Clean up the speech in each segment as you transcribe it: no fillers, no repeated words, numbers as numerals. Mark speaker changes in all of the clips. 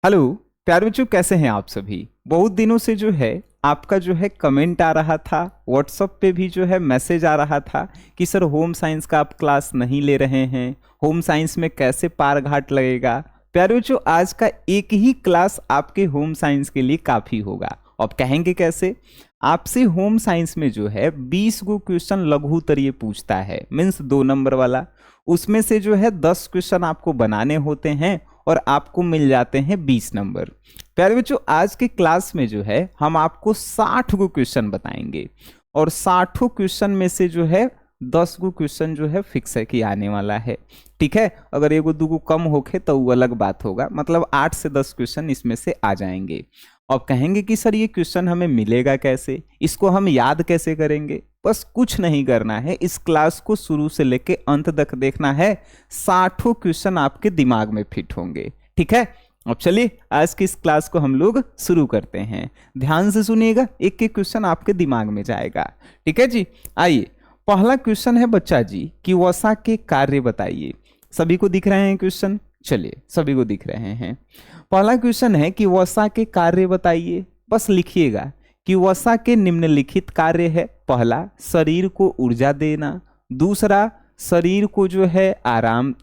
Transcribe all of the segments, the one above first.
Speaker 1: Hello प्यारे बच्चों, कैसे हैं आप सभी। बहुत दिनों से जो है आपका जो है कमेंट आ रहा था, व्हाट्सएप पे भी जो है मैसेज आ रहा था कि सर होम साइंस का आप क्लास नहीं ले रहे हैं, होम साइंस में कैसे पार घाट लगेगा। प्यारे बच्चों, आज का एक ही क्लास आपके होम साइंस के लिए काफ़ी होगा। अब कहेंगे कैसे? आपसे होम साइंस में जो है 20 गो क्वेश्चन लघु उत्तरीय पूछता है, मीन्स 2 नंबर वाला। उसमें से जो है 10 क्वेश्चन आपको बनाने होते हैं और आपको मिल जाते हैं 20 नंबर। प्यारे बच्चों, आज के क्लास में जो है हम आपको 60 गो क्वेश्चन बताएंगे और 60 क्वेश्चन में से जो है 10 गो क्वेश्चन जो है फिक्स है कि आने वाला है। ठीक है, अगर एगो दूगो कम होके तो वो अलग बात होगा, मतलब 8 से 10 क्वेश्चन इसमें से आ जाएंगे। अब कहेंगे कि सर ये क्वेश्चन हमें मिलेगा कैसे, इसको हम याद कैसे करेंगे? बस कुछ नहीं करना है, इस क्लास को शुरू से लेके अंत तक देखना है। 60 क्वेश्चन आपके दिमाग में फिट होंगे। ठीक है, अब चलिए आज की इस क्लास को हम लोग शुरू करते हैं। ध्यान से सुनिएगा, एक एक क्वेश्चन आपके दिमाग में जाएगा। ठीक है जी, आइए पहला क्वेश्चन है बच्चा जी कि वसा के कार्य बताइए। सभी को दिख रहे हैं क्वेश्चन? चलिए, सभी को दिख रहे हैं। पहला क्वेश्चन है कि वसा के कार्य बताइए। बस लिखिएगा कि वसा के निम्नलिखित कार्य है। पहला, शरीर को ऊर्जा देना। दूसरा, शरीर को जो है आराम,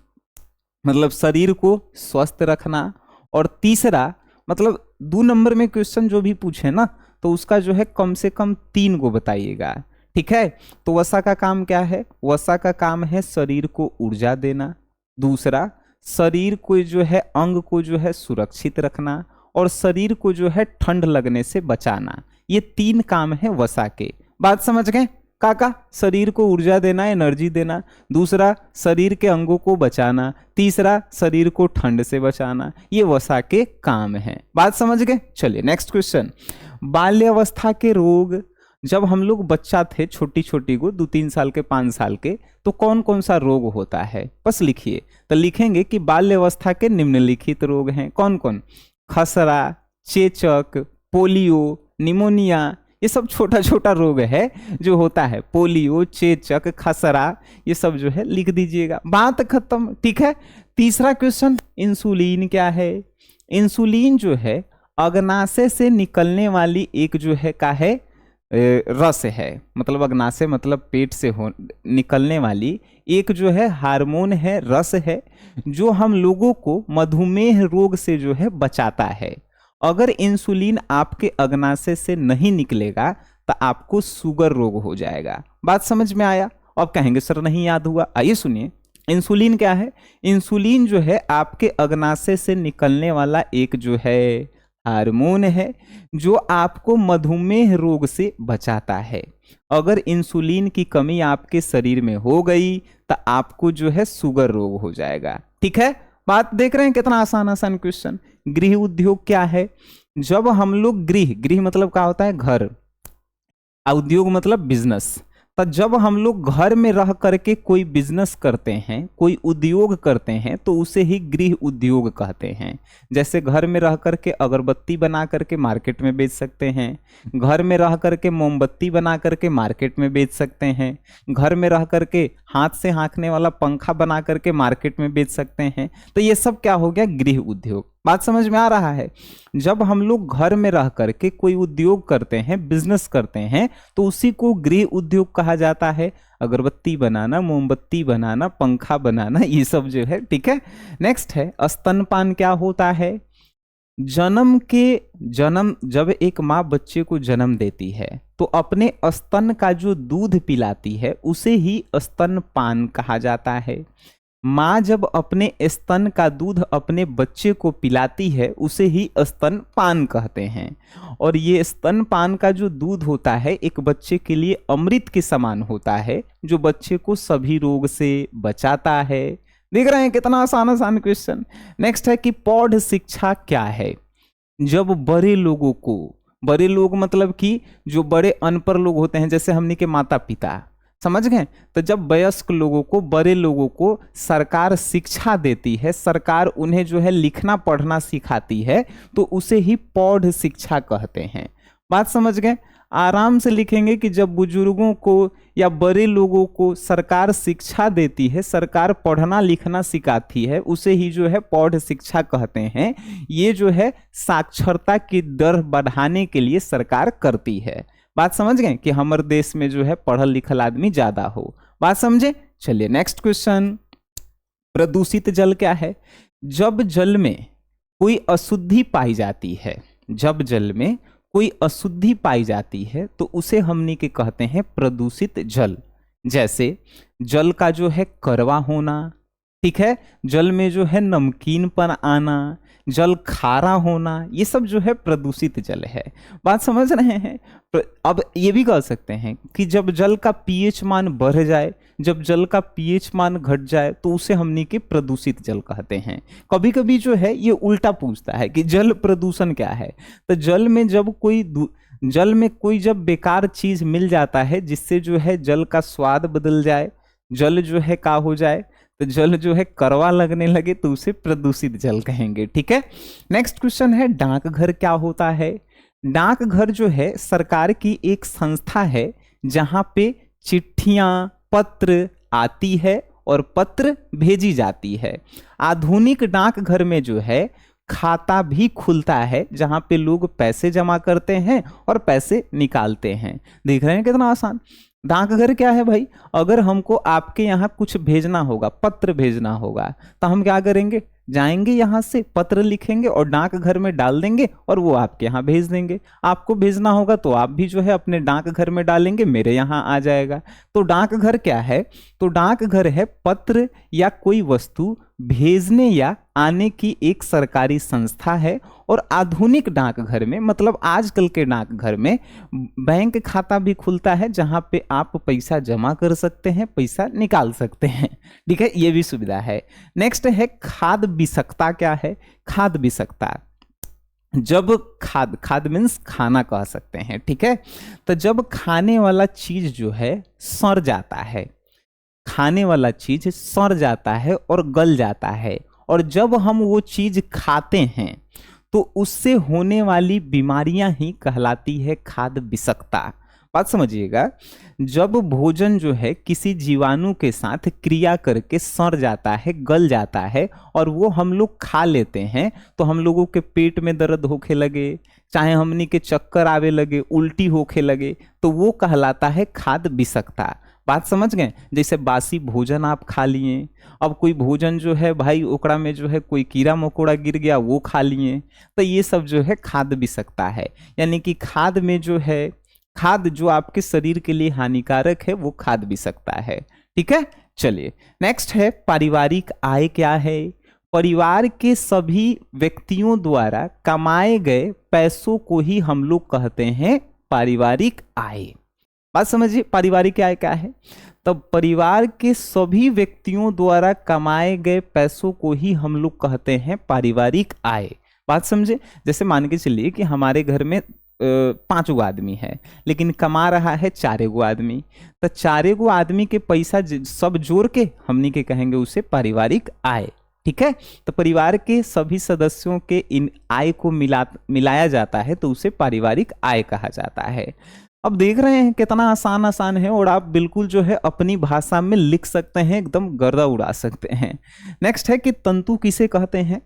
Speaker 1: मतलब शरीर को स्वस्थ रखना। और तीसरा, मतलब 2 नंबर में क्वेश्चन जो भी पूछे ना तो उसका जो है कम से कम 3 को बताइएगा। ठीक है, तो वसा का काम क्या है? वसा का काम है शरीर को ऊर्जा देना। दूसरा, शरीर को जो है अंग को जो है सुरक्षित रखना। और शरीर को जो है ठंड लगने से बचाना। ये 3 काम है वसा के। बात समझ गए? काका, शरीर को ऊर्जा देना, एनर्जी देना। दूसरा, शरीर के अंगों को बचाना। तीसरा, शरीर को ठंड से बचाना। ये वसा के काम है। बात समझ गए? चलिए नेक्स्ट क्वेश्चन। बाल्यावस्था के रोग, जब हम लोग बच्चा थे, छोटी छोटी को 2-3 साल के 5 साल के, तो कौन कौन सा रोग होता है? बस लिखिए। तो लिखेंगे कि बाल्यावस्था के निम्नलिखित रोग हैं। कौन कौन? खसरा, चेचक, पोलियो, निमोनिया। ये सब छोटा छोटा रोग है जो होता है। पोलियो, चेचक, खसरा, ये सब जो है लिख दीजिएगा। बात खत्म। ठीक है, तीसरा क्वेश्चन, इंसुलिन क्या है? इंसुलिन जो है अग्नाशय से निकलने वाली एक जो है का है रस है, मतलब अग्नाशय मतलब पेट से हो निकलने वाली एक जो है हार्मोन है, रस है, जो हम लोगों को मधुमेह रोग से जो है बचाता है। अगर इंसुलिन आपके अग्नाशय से नहीं निकलेगा तो आपको शुगर रोग हो जाएगा। बात समझ में आया? अब कहेंगे सर नहीं याद हुआ। आइए सुनिए, इंसुलिन क्या है? इंसुलिन जो है आपके अग्नाशय से निकलने वाला एक जो है हार्मोन है जो आपको मधुमेह रोग से बचाता है। अगर इंसुलिन की कमी आपके शरीर में हो गई तो आपको जो है शुगर रोग हो जाएगा। ठीक है, बात देख रहे हैं कितना आसान आसान क्वेश्चन। गृह उद्योग क्या है? जब हम लोग गृह मतलब क्या होता है? घर। उद्योग मतलब बिजनेस। तो जब हम लोग घर में रह करके कोई बिजनेस करते हैं, कोई उद्योग करते हैं, तो उसे ही गृह उद्योग कहते हैं। जैसे घर में रह करके अगरबत्ती बना करके मार्केट में बेच सकते हैं, घर में रह करके मोमबत्ती बना करके मार्केट में बेच सकते हैं, घर में रह करके हाथ से हाँकने वाला पंखा बना करके मार्केट में बेच सकते हैं। तो ये सब क्या हो गया? गृह उद्योग। बात समझ में आ रहा है? जब हम लोग घर में रह करके कोई उद्योग करते हैं, बिजनेस करते हैं, तो उसी को गृह उद्योग कहा जाता है। अगरबत्ती बनाना, मोमबत्ती बनाना, पंखा बनाना, ये सब जो है। ठीक है, नेक्स्ट है स्तनपान क्या होता है? जन्म जब एक माँ बच्चे को जन्म देती है तो अपने स्तन का जो दूध पिलाती है उसे ही स्तनपान कहा जाता है। माँ जब अपने स्तन का दूध अपने बच्चे को पिलाती है उसे ही स्तनपान कहते हैं। और ये स्तनपान का जो दूध होता है एक बच्चे के लिए अमृत के समान होता है, जो बच्चे को सभी रोग से बचाता है। देख रहे हैं कितना आसान आसान क्वेश्चन। नेक्स्ट है कि प्रौढ़ शिक्षा क्या है? जब बड़े लोगों को, बड़े लोग मतलब कि जो बड़े अनपढ़ लोग होते हैं, जैसे हमने के माता पिता, समझ गए? तो जब वयस्क लोगों को, बड़े लोगों को सरकार शिक्षा देती है, सरकार उन्हें जो है लिखना पढ़ना सिखाती है, तो उसे ही प्रौढ़ शिक्षा कहते हैं। बात समझ गए? आराम से लिखेंगे कि जब बुजुर्गों को या बड़े लोगों को सरकार शिक्षा देती है, सरकार पढ़ना लिखना सिखाती है, उसे ही जो है पौध शिक्षा कहते हैं। ये जो है साक्षरता की दर बढ़ाने के लिए सरकार करती है। बात समझ गए कि हमारे देश में जो है पढ़ल लिखल आदमी ज्यादा हो। बात समझे? चलिए नेक्स्ट क्वेश्चन, प्रदूषित जल क्या है? जब जल में कोई अशुद्धि पाई जाती है, जब जल में कोई अशुद्धि पाई जाती है तो उसे हमनी के कहते हैं प्रदूषित जल। जैसे जल का जो है कड़वा होना, ठीक है, जल में जो है नमकीनपन आना, जल खारा होना, ये सब जो है प्रदूषित जल है। बात समझ रहे हैं? अब ये भी कह सकते हैं कि जब जल का पीएच मान बढ़ जाए, जब जल का पीएच मान घट जाए तो उसे हमनी के प्रदूषित जल कहते हैं। कभी कभी जो है ये उल्टा पूछता है कि जल प्रदूषण क्या है। तो जल में जब बेकार चीज मिल जाता है जिससे जो है जल का स्वाद बदल जाए, जल जो है का हो जाए, तो जल जो है कड़वा लगने लगे तो उसे प्रदूषित जल कहेंगे। ठीक है, नेक्स्ट क्वेश्चन है डाकघर क्या होता है? डाकघर जो है सरकार की एक संस्था है जहां पे चिट्ठियां पत्र आती है और पत्र भेजी जाती है। आधुनिक डाकघर में जो है खाता भी खुलता है जहां पे लोग पैसे जमा करते हैं और पैसे निकालते हैं। देख रहे हैं कितना आसान। डाकघर क्या है भाई? अगर हमको आपके यहाँ कुछ भेजना होगा, पत्र भेजना होगा, तो हम क्या करेंगे? जाएंगे यहाँ से पत्र लिखेंगे और डाकघर में डाल देंगे और वो आपके यहाँ भेज देंगे। आपको भेजना होगा तो आप भी जो है अपने डाकघर में डालेंगे, मेरे यहाँ आ जाएगा। तो डाकघर क्या है? तो डाकघर है पत्र या कोई वस्तु भेजने या आने की एक सरकारी संस्था है। और आधुनिक डाकघर में मतलब आजकल के डाकघर में बैंक खाता भी खुलता है जहां पे आप पैसा जमा कर सकते हैं, पैसा निकाल सकते हैं। ठीक है, ये भी सुविधा है। नेक्स्ट है खाद्य विषाक्तता क्या है? खाद्य विषाक्तता, जब खाद मीन्स खाना कह सकते हैं। ठीक है, तो जब खाने वाला चीज जो है सड़ जाता है, खाने वाला चीज सड़ जाता है और गल जाता है, और जब हम वो चीज खाते हैं तो उससे होने वाली बीमारियां ही कहलाती है खाद्य विषाक्तता। बात समझिएगा, जब भोजन जो है किसी जीवाणु के साथ क्रिया करके सड़ जाता है, गल जाता है और वो हम लोग खा लेते हैं तो हम लोगों के पेट में दर्द होखे लगे, चाहे हमनी के चक्कर आवे लगे, उल्टी होखे लगे, तो वो कहलाता है खाद्य विषाक्तता। बात समझ गए? जैसे बासी भोजन आप खा लिए, अब कोई भोजन जो है भाई ओकरा में जो है कोई कीड़ा मकोड़ा गिर गया वो खा लिए, तो ये सब जो है खाद्य विषाक्तता है। यानी कि खाद्य में जो है, खाद्य जो आपके शरीर के लिए हानिकारक है वो खाद्य विषाक्तता है। ठीक है, चलिए नेक्स्ट है पारिवारिक आय क्या है? परिवार के सभी व्यक्तियों द्वारा कमाए गए पैसों को ही हम लोग कहते हैं पारिवारिक आय। बात समझिए, पारिवारिक आय क्या है? तब परिवार के सभी व्यक्तियों द्वारा कमाए गए पैसों को ही हम लोग कहते हैं पारिवारिक आय। बात समझे? जैसे मान के चलिए कि हमारे घर में 5 गो आदमी है लेकिन कमा रहा है 4 गो आदमी, तो 4 गो आदमी के पैसा सब जोड़ के हमनी के कहेंगे उसे पारिवारिक आय। ठीक है, तो परिवार के सभी सदस्यों के इन आय को मिलाया जाता है तो उसे पारिवारिक आय कहा जाता है। अब देख रहे हैं कितना आसान आसान है और आप बिल्कुल जो है अपनी भाषा में लिख सकते हैं, एकदम गर्दा उड़ा सकते हैं। नेक्स्ट है कि तंतु किसे कहते हैं?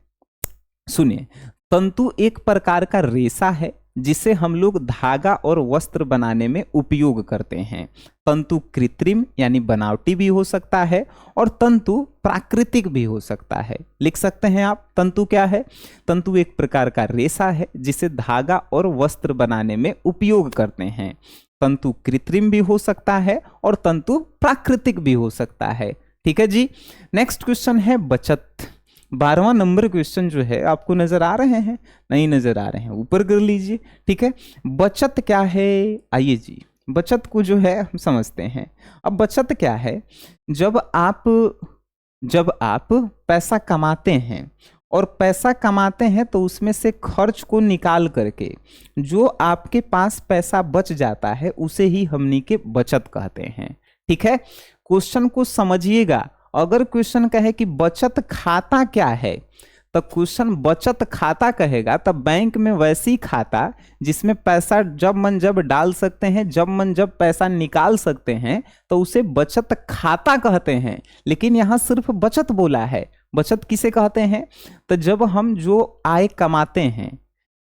Speaker 1: सुनिए, तंतु एक प्रकार का रेशा है जिसे हम लोग धागा और वस्त्र बनाने में उपयोग करते हैं। तंतु कृत्रिम यानी बनावटी भी हो सकता है और तंतु प्राकृतिक भी हो सकता है। लिख सकते हैं आप, तंतु क्या है? तंतु एक प्रकार का रेशा है जिसे धागा और वस्त्र बनाने में उपयोग करते हैं। तंतु कृत्रिम भी हो सकता है और तंतु प्राकृतिक भी हो सकता है। ठीक है जी, नेक्स्ट क्वेश्चन है बचत। 12वां नंबर क्वेश्चन जो है आपको नजर आ रहे हैं? नहीं नजर आ रहे हैं, ऊपर कर लीजिए। ठीक है, बचत क्या है? आइए जी, बचत को जो है हम समझते हैं। अब बचत क्या है? जब आप पैसा कमाते हैं और पैसा कमाते हैं तो उसमें से खर्च को निकाल करके जो आपके पास पैसा बच जाता है उसे ही हमनी के बचत कहते हैं। ठीक है, क्वेश्चन को समझिएगा। अगर क्वेश्चन कहे कि बचत खाता क्या है तो क्वेश्चन बचत खाता कहेगा तब बैंक में वैसी खाता जिसमें पैसा जब मन जब डाल सकते हैं, जब मन जब पैसा निकाल सकते हैं, तो उसे बचत खाता कहते हैं। लेकिन यहाँ सिर्फ बचत बोला है। बचत किसे कहते हैं? तो जब हम जो आय कमाते हैं,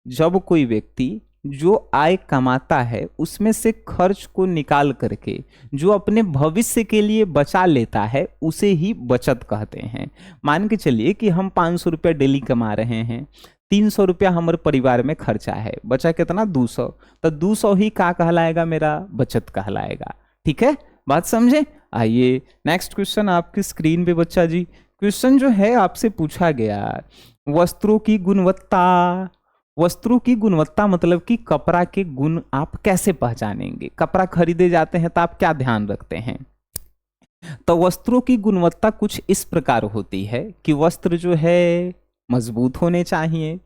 Speaker 1: जब कोई व्यक्ति जो आय कमाता है उसमें से खर्च को निकाल करके जो अपने भविष्य के लिए बचा लेता है उसे ही बचत कहते हैं। मान के चलिए कि हम 500 रुपया डेली कमा रहे हैं, 300 रुपया हमारे परिवार में खर्चा है, बचा कितना 200, तो 200 ही क्या कहलाएगा? मेरा बचत कहलाएगा। ठीक है, बात समझे? आइए नेक्स्ट क्वेश्चन आपकी स्क्रीन पे बच्चा जी। क्वेश्चन जो है आपसे पूछा गया, वस्त्रों की गुणवत्ता। वस्त्रों की गुणवत्ता मतलब कि कपड़ा के गुण आप कैसे पहचानेंगे? कपड़ा खरीदे जाते हैं तो आप क्या ध्यान रखते हैं? तो वस्त्रों की गुणवत्ता कुछ इस प्रकार होती है कि वस्त्र जो है मजबूत होने चाहिए,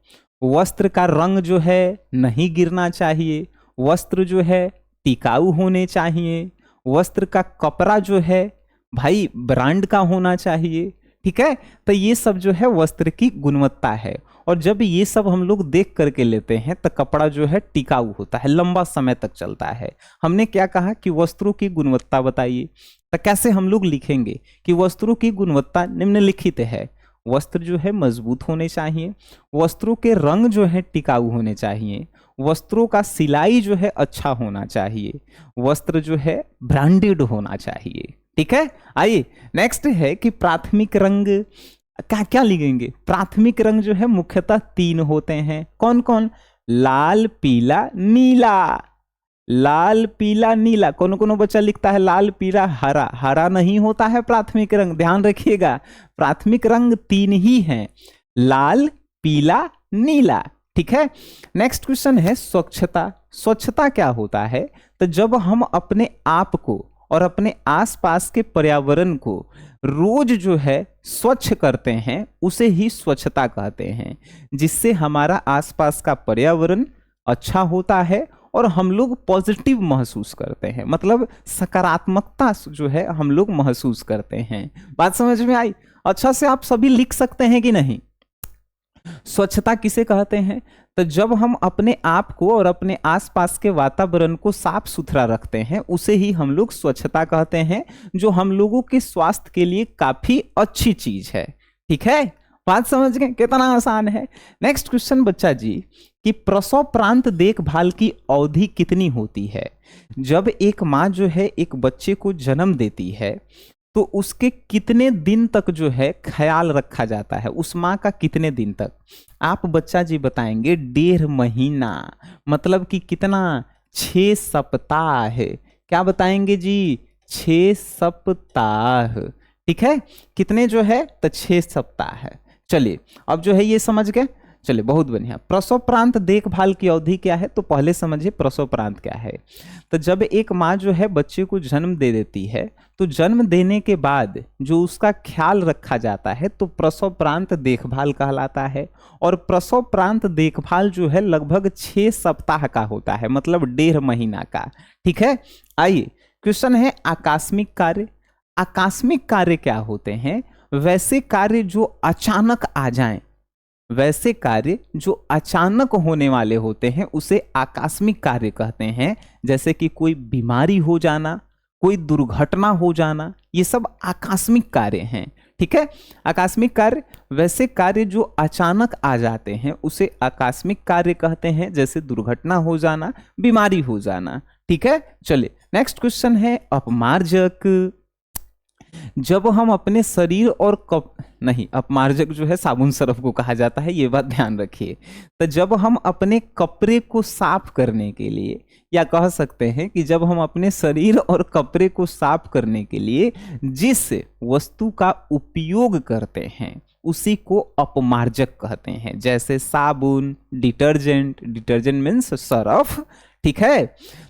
Speaker 1: वस्त्र का रंग जो है नहीं गिरना चाहिए, वस्त्र जो है टिकाऊ होने चाहिए, वस्त्र का कपड़ा जो है भाई ब्रांड का होना चाहिए। ठीक है, तो ये सब जो है वस्त्र की गुणवत्ता है। और जब ये सब हम लोग देख करके लेते हैं तो कपड़ा जो है टिकाऊ होता है, लंबा समय तक चलता है। हमने क्या कहा कि वस्त्रों की गुणवत्ता बताइए, तो कैसे हम लोग लिखेंगे कि वस्त्रों की गुणवत्ता निम्नलिखित है। वस्त्र जो है मजबूत होने चाहिए, वस्त्रों के रंग जो है टिकाऊ होने चाहिए, वस्त्रों का सिलाई जो है अच्छा होना चाहिए, वस्त्र जो है ब्रांडेड होना चाहिए। ठीक है, आइए नेक्स्ट है कि प्राथमिक रंग क्या क्या लिखेंगे? प्राथमिक रंग जो है मुख्यतः 3 होते हैं। कौन कौन? लाल, पीला, नीला। लाल, पीला, नीला। कौन कौन बच्चा लिखता है लाल, पीला, हरा? हरा नहीं होता है प्राथमिक रंग, ध्यान रखिएगा। प्राथमिक रंग 3 ही हैं, लाल, पीला, नीला। ठीक है, नेक्स्ट क्वेश्चन है स्वच्छता। स्वच्छता क्या होता है? तो जब हम अपने आप को और अपने आसपास के पर्यावरण को रोज जो है स्वच्छ करते हैं उसे ही स्वच्छता कहते हैं, जिससे हमारा आसपास का पर्यावरण अच्छा होता है और हम लोग पॉजिटिव महसूस करते हैं, मतलब सकारात्मकता जो है हम लोग महसूस करते हैं। बात समझ में आई? अच्छा से आप सभी लिख सकते हैं कि नहीं? स्वच्छता किसे कहते हैं? तो जब हम अपने आप को और अपने आसपास के वातावरण को साफ सुथरा रखते हैं उसे ही हम लोग स्वच्छता कहते हैं, जो हम लोगों के स्वास्थ्य के लिए काफी अच्छी चीज है। ठीक है, बात समझ गए? कितना आसान है। नेक्स्ट क्वेश्चन बच्चा जी कि प्रसवोपरांत देखभाल की अवधि कितनी होती है? जब एक माँ जो है एक बच्चे को जन्म देती है तो उसके कितने दिन तक जो है ख्याल रखा जाता है? उस माँ का कितने दिन तक? आप बच्चा जी बताएंगे 1.5 महीना, मतलब कि कितना? 6 सप्ताह। क्या बताएंगे जी? 6 सप्ताह। ठीक है, कितने जो है? तो 6 सप्ताह। चलिए अब जो है ये समझ गए। चलिए बहुत बढ़िया। प्रसवोपरांत देखभाल की अवधि क्या है? तो पहले समझिए प्रसवोपरांत क्या है। तो जब एक माँ जो है बच्चे को जन्म दे देती है तो जन्म देने के बाद जो उसका ख्याल रखा जाता है तो प्रसवोपरांत देखभाल कहलाता है। और प्रसवोपरांत देखभाल जो है लगभग 6 सप्ताह का होता है, मतलब 1.5 महीना का। ठीक है, आइए क्वेश्चन है आकस्मिक कार्य। आकस्मिक कार्य क्या होते हैं? वैसे कार्य जो अचानक आ जाएं, वैसे कार्य जो अचानक होने वाले होते हैं उसे आकस्मिक कार्य कहते हैं। जैसे कि कोई बीमारी हो जाना, कोई दुर्घटना हो जाना, ये सब आकस्मिक कार्य हैं। ठीक है, आकस्मिक कार्य वैसे कार्य जो अचानक आ जाते हैं उसे आकस्मिक कार्य कहते हैं, जैसे दुर्घटना हो जाना, बीमारी हो जाना। ठीक है, चलिए नेक्स्ट क्वेश्चन है अपमार्जक। जब हम अपने शरीर और अपमार्जक जो है साबुन सरफ को कहा जाता है, ये बात ध्यान रखिए। तो जब हम अपने कपड़े को साफ करने के लिए, या कह सकते हैं कि जब हम अपने शरीर और कपड़े को साफ करने के लिए जिस वस्तु का उपयोग करते हैं उसी को अपमार्जक कहते हैं, जैसे साबुन, डिटर्जेंट। Detergent means Surf. ठीक है,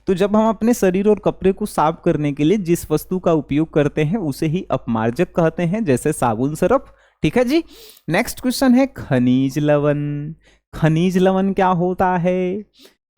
Speaker 1: तो जब हम अपने शरीर और कपड़े को साफ करने के लिए जिस वस्तु का उपयोग करते हैं उसे ही अपमार्जक कहते हैं, जैसे साबुन, सरफ। ठीक है जी, नेक्स्ट क्वेश्चन है खनिज लवण। खनिज लवण क्या होता है?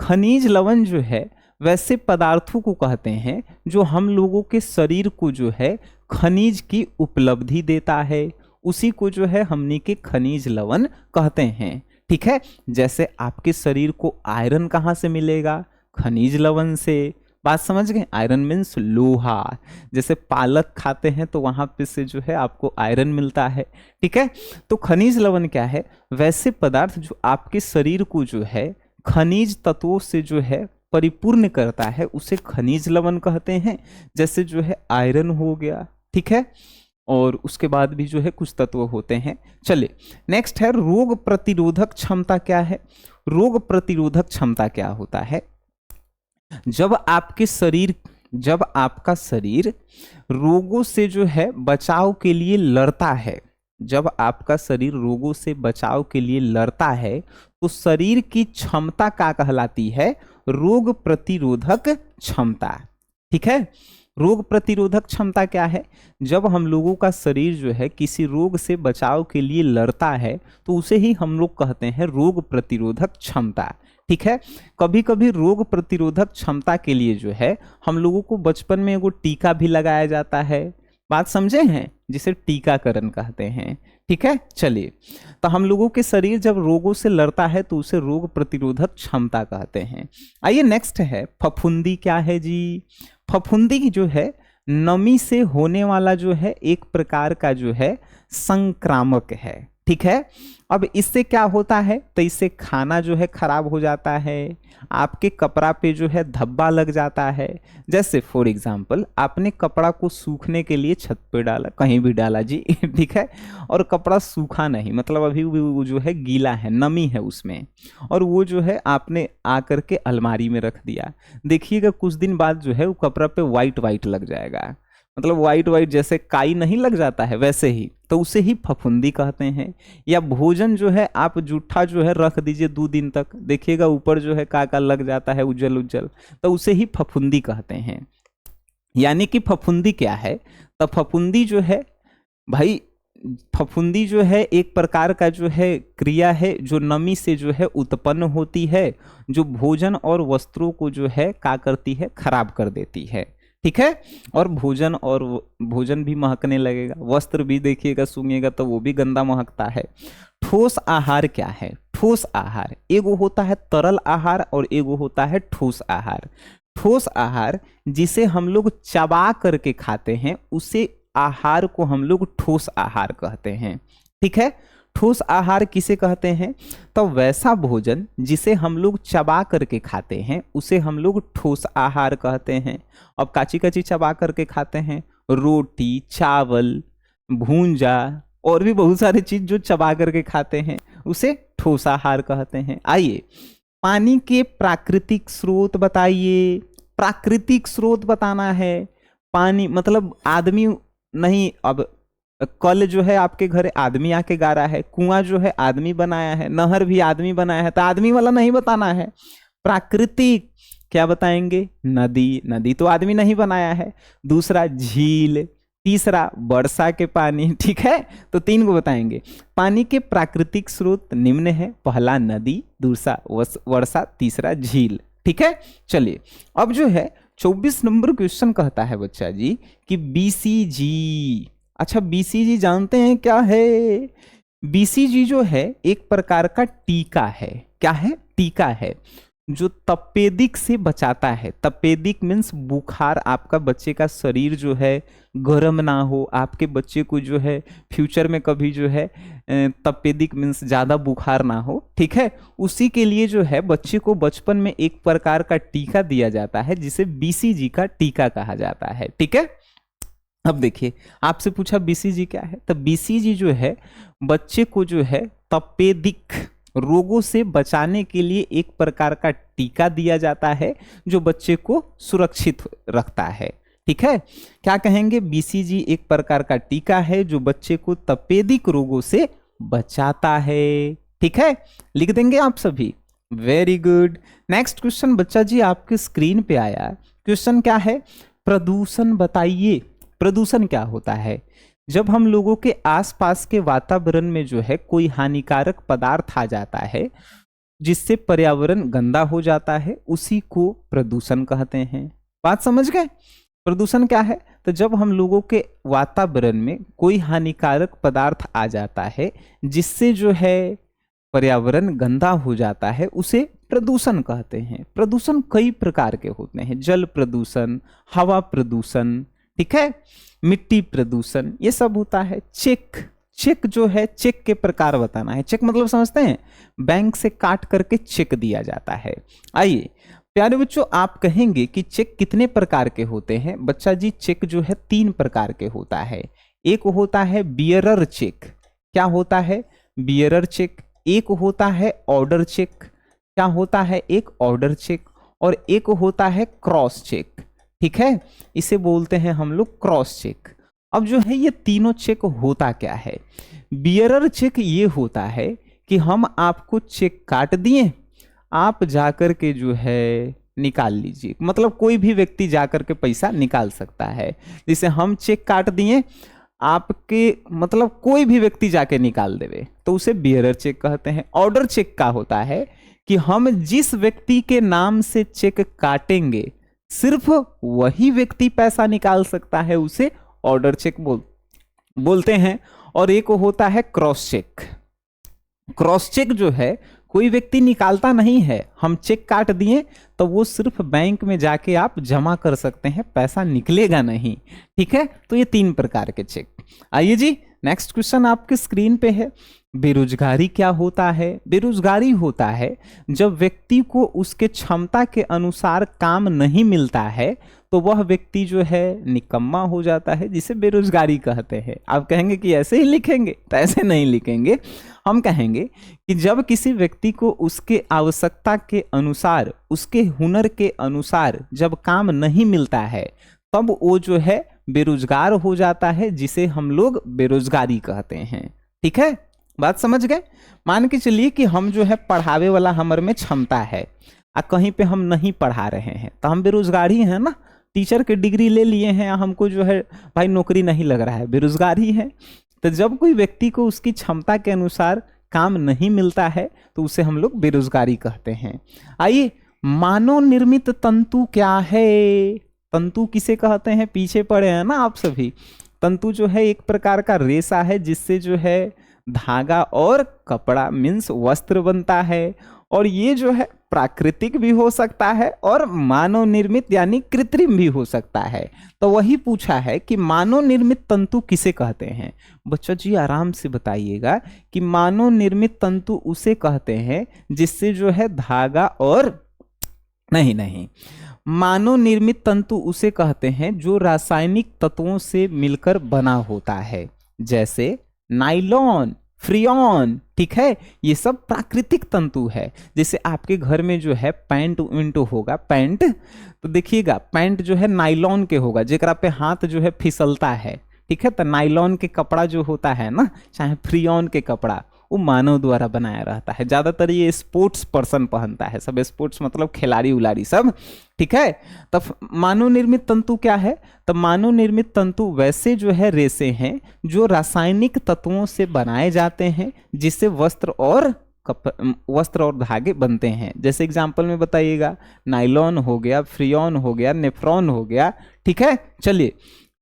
Speaker 1: खनिज लवण जो है वैसे पदार्थों को कहते हैं जो हम लोगों के शरीर को जो है खनिज की उपलब्धि देता है, उसी को जो है हमनी के खनिज लवण कहते हैं। ठीक है, जैसे आपके शरीर को आयरन कहाँ से मिलेगा? खनिज लवण से। बात समझ गए? आयरन मीन्स लोहा। जैसे पालक खाते हैं तो वहां पे से जो है आपको आयरन मिलता है। ठीक है, तो खनिज लवण क्या है? वैसे पदार्थ जो आपके शरीर को जो है खनिज तत्वों से जो है परिपूर्ण करता है, उसे खनिज लवण कहते हैं। जैसे जो है आयरन हो गया, ठीक है, और उसके बाद भी जो है कुछ तत्व होते हैं। चलिए नेक्स्ट है रोग प्रतिरोधक क्षमता क्या है? रोग प्रतिरोधक क्षमता क्या होता है? जब आपका शरीर रोगों से जो है बचाव के लिए लड़ता है, जब आपका शरीर रोगों से बचाव के लिए लड़ता है तो शरीर की क्षमता क्या कहलाती है? रोग प्रतिरोधक क्षमता। ठीक है, रोग प्रतिरोधक क्षमता क्या है? जब हम लोगों का शरीर जो है किसी रोग से बचाव के लिए लड़ता है तो उसे ही हम लोग कहते हैं रोग प्रतिरोधक क्षमता। ठीक है, कभी कभी रोग प्रतिरोधक क्षमता के लिए जो है हम लोगों को बचपन में एगो टीका भी लगाया जाता है। बात समझे हैं? जिसे टीकाकरण कहते हैं। ठीक है, चलिए, तो हम लोगों के शरीर जब रोगों से लड़ता है तो उसे रोग प्रतिरोधक क्षमता कहते हैं। आइए नेक्स्ट है फफूंदी क्या है जी? फफूंदी जो है नमी से होने वाला जो है एक प्रकार का जो है संक्रामक है। ठीक है, अब इससे क्या होता है? तो इससे खाना जो है खराब हो जाता है, आपके कपड़ा पे जो है धब्बा लग जाता है। जैसे फॉर एग्जांपल आपने कपड़ा को सूखने के लिए छत पे डाला, कहीं भी डाला जी ठीक है, और कपड़ा सूखा नहीं, मतलब अभी वो जो है गीला है, नमी है उसमें, और वो जो है आपने आकर के अलमारी में रख दिया। देखिएगा कुछ दिन बाद जो है वो कपड़ा पे वाइट वाइट लग जाएगा, मतलब वाइट वाइट जैसे काई नहीं लग जाता है वैसे ही, तो उसे ही फफूंदी कहते हैं। या भोजन जो है आप जूठा जो है रख दीजिए 2 दिन तक, देखिएगा ऊपर जो है का लग जाता है उज्जल उज्जल, तो उसे ही फफूंदी कहते हैं। यानी कि फफूंदी क्या है? तो फफूंदी जो है भाई, फफूंदी जो है एक प्रकार का जो है क्रिया है जो नमी से जो है उत्पन्न होती है, जो भोजन और वस्त्रों को जो है क्या करती है? खराब कर देती है। ठीक है, और भोजन भी महकने लगेगा, वस्त्र भी देखिएगा सूंघेगा तो वो भी गंदा महकता है। ठोस आहार क्या है? ठोस आहार एगो होता है तरल आहार और एगो होता है ठोस आहार। ठोस आहार जिसे हम लोग चबा करके खाते हैं उसे आहार को हम लोग ठोस आहार कहते हैं। ठीक है, ठोस आहार किसे कहते हैं? तो वैसा भोजन जिसे हम लोग चबा करके खाते हैं उसे हम लोग ठोस आहार कहते हैं। अब काची काची चबा करके खाते हैं, रोटी, चावल, भूंजा और भी बहुत सारी चीज जो चबा करके खाते हैं उसे ठोस आहार कहते हैं। आइए पानी के प्राकृतिक स्रोत बताइए। प्राकृतिक स्रोत बताना है। पानी मतलब आदमी नहीं, अब कल जो है आपके घर आदमी आके गाड़ा है, कुआं जो है आदमी बनाया है, नहर भी आदमी बनाया है, तो आदमी वाला नहीं बताना है। प्राकृतिक क्या बताएंगे? नदी, नदी तो आदमी नहीं बनाया है। दूसरा झील, तीसरा वर्षा के पानी। ठीक है, तो 3 को बताएंगे। पानी के प्राकृतिक स्रोत निम्न है, पहला नदी, दूसरा वर्षा, तीसरा झील। ठीक है, चलिए अब जो है 24 नंबर क्वेश्चन कहता है बच्चा जी कि बीसीजी। अच्छा, बीसीजी जानते हैं क्या है? बीसीजी जो है एक प्रकार का टीका है। क्या है? टीका है जो तपेदिक से बचाता है। तपेदिक मीन्स बुखार, आपका बच्चे का शरीर जो है गर्म ना हो, आपके बच्चे को जो है फ्यूचर में कभी जो है तपेदिक मीन्स ज़्यादा बुखार ना हो। ठीक है, उसी के लिए जो है बच्चे को बचपन में एक प्रकार का टीका दिया जाता है जिसे बीसीजी का टीका कहा जाता है। ठीक है, अब देखिए आपसे पूछा बीसीजी क्या है, तो बीसीजी जो है बच्चे को जो है तपेदिक रोगों से बचाने के लिए एक प्रकार का टीका दिया जाता है जो बच्चे को सुरक्षित रखता है। ठीक है, क्या कहेंगे? बीसीजी एक प्रकार का टीका है जो बच्चे को तपेदिक रोगों से बचाता है। ठीक है, लिख देंगे आप सभी। Very good. नेक्स्ट क्वेश्चन बच्चा जी आपके स्क्रीन पे आया। क्वेश्चन क्या है? प्रदूषण बताइए। प्रदूषण क्या होता है? जब हम लोगों के आसपास के वातावरण में जो है कोई हानिकारक पदार्थ आ जाता है जिससे पर्यावरण गंदा हो जाता है, उसी को प्रदूषण कहते हैं। बात समझ गए? प्रदूषण क्या है? तो जब हम लोगों के वातावरण में कोई हानिकारक पदार्थ आ जाता है जिससे जो है पर्यावरण गंदा हो जाता है, उसे प्रदूषण कहते हैं। प्रदूषण कई प्रकार के होते हैं, जल प्रदूषण, हवा प्रदूषण, ठीक है, मिट्टी प्रदूषण, ये सब होता है। चेक, चेक जो है, चेक के प्रकार बताना है। चेक मतलब समझते हैं, बैंक से काट करके चेक दिया जाता है। आइए प्यारे बच्चों, आप कहेंगे कि चेक कितने प्रकार के होते हैं? बच्चा जी चेक जो है 3 प्रकार के होता है। एक होता है बियरर चेक। क्या होता है? Bearer cheque. एक होता है ऑर्डर चेक। क्या होता है? एक ऑर्डर चेक। और एक होता है क्रॉस चेक, ठीक है, इसे बोलते हैं हम लोग क्रॉस चेक। अब जो है ये तीनों चेक होता क्या है? बियरर चेक ये होता है कि हम आपको चेक काट दिए, आप जाकर के जो है निकाल लीजिए, मतलब कोई भी व्यक्ति जाकर के पैसा निकाल सकता है। जैसे हम चेक काट दिए, आपके मतलब कोई भी व्यक्ति जाके निकाल देवे, तो उसे बियरर चेक कहते हैं। ऑर्डर चेक का होता है कि हम जिस व्यक्ति के नाम से चेक काटेंगे सिर्फ वही व्यक्ति पैसा निकाल सकता है, उसे ऑर्डर चेक बोलते हैं। और एक होता है क्रॉस चेक। क्रॉस चेक जो है कोई व्यक्ति निकालता नहीं है, हम चेक काट दिए तो वो सिर्फ बैंक में जाके आप जमा कर सकते हैं, पैसा निकलेगा नहीं, ठीक है। तो ये 3 प्रकार के चेक। आइए जी नेक्स्ट क्वेश्चन आपके स्क्रीन पे है। बेरोजगारी क्या होता है? बेरोजगारी होता है जब व्यक्ति को उसके क्षमता के अनुसार काम नहीं मिलता है तो वह व्यक्ति जो है निकम्मा हो जाता है, जिसे बेरोजगारी कहते हैं। आप कहेंगे कि ऐसे ही लिखेंगे, तो ऐसे नहीं लिखेंगे। हम कहेंगे कि जब किसी व्यक्ति को उसके आवश्यकता के अनुसार, उसके हुनर के अनुसार जब काम नहीं मिलता है तब वो जो है बेरोजगार हो जाता है, जिसे हम लोग बेरोजगारी कहते हैं, ठीक है। बात समझ गए? मान के चलिए कि हम जो है पढ़ावे वाला हमर में क्षमता है और कहीं पे हम नहीं पढ़ा रहे हैं, तो हम बेरोजगार ही हैं ना। टीचर के डिग्री ले लिए हैं, हमको जो है भाई नौकरी नहीं लग रहा है, बेरोजगार ही है। तो जब कोई व्यक्ति को उसकी क्षमता के अनुसार काम नहीं मिलता है तो उसे हम लोग बेरोजगारी कहते हैं। आइए, मानव निर्मित तंतु क्या है? तंतु किसे कहते हैं? पीछे पड़े हैं ना आप सभी। तंतु जो है एक प्रकार का रेशा है जिससे जो है धागा और कपड़ा मीन्स वस्त्र बनता है। और ये जो है प्राकृतिक भी हो सकता है और मानव निर्मित यानी कृत्रिम भी हो सकता है। तो वही पूछा है कि मानव निर्मित तंतु किसे कहते हैं? बच्चों जी आराम से बताइएगा कि मानव निर्मित तंतु उसे कहते हैं जिससे जो है धागा और नहीं, मानव निर्मित तंतु उसे कहते हैं जो रासायनिक तत्वों से मिलकर बना होता है, जैसे नाइलॉन, फ्रियॉन, ठीक है। ये सब प्राकृतिक तंतु है। जैसे आपके घर में जो है पैंट उंट होगा, पैंट, तो देखिएगा पैंट जो है नाइलॉन के होगा, जेकरा पे हाथ जो है फिसलता है, ठीक है। तो नाइलॉन के कपड़ा जो होता है ना, चाहे फ्रियॉन के कपड़ा, वो मानव द्वारा बनाया रहता है। ज्यादातर ये स्पोर्ट्स पर्सन पहनता है, सब स्पोर्ट्स मतलब खिलाड़ी उलाड़ी सब, ठीक है। तब मानव निर्मित तंतु क्या है? तब मानव निर्मित तंतु वैसे जो है रेशे हैं जो रासायनिक तत्वों से बनाए जाते हैं, जिससे वस्त्र और धागे बनते हैं। जैसे एग्जाम्पल में बताइएगा, नाइलॉन हो गया, फ्रियॉन हो गया, नेफ्रॉन हो गया, ठीक है। चलिए,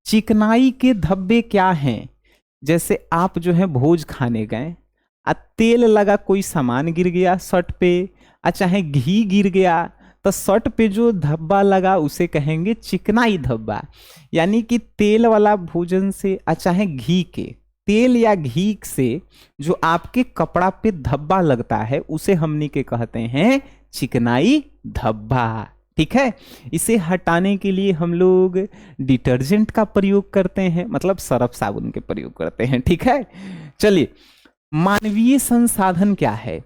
Speaker 1: चिकनाई के धब्बे क्या हैं? जैसे आप जो है भोज खाने गए, तेल लगा, कोई सामान गिर गया शर्ट पे, चाहे घी गिर गया, तो शर्ट पे जो धब्बा लगा उसे कहेंगे चिकनाई धब्बा। यानी कि तेल वाला भोजन से चाहे घी के, तेल या घी से जो आपके कपड़ा पे धब्बा लगता है उसे हमनी के कहते हैं चिकनाई धब्बा, ठीक है। इसे हटाने के लिए हम लोग डिटर्जेंट का प्रयोग करते हैं, मतलब सर्फ साबुन के प्रयोग करते हैं, ठीक है। चलिए, मानवीय संसाधन क्या है?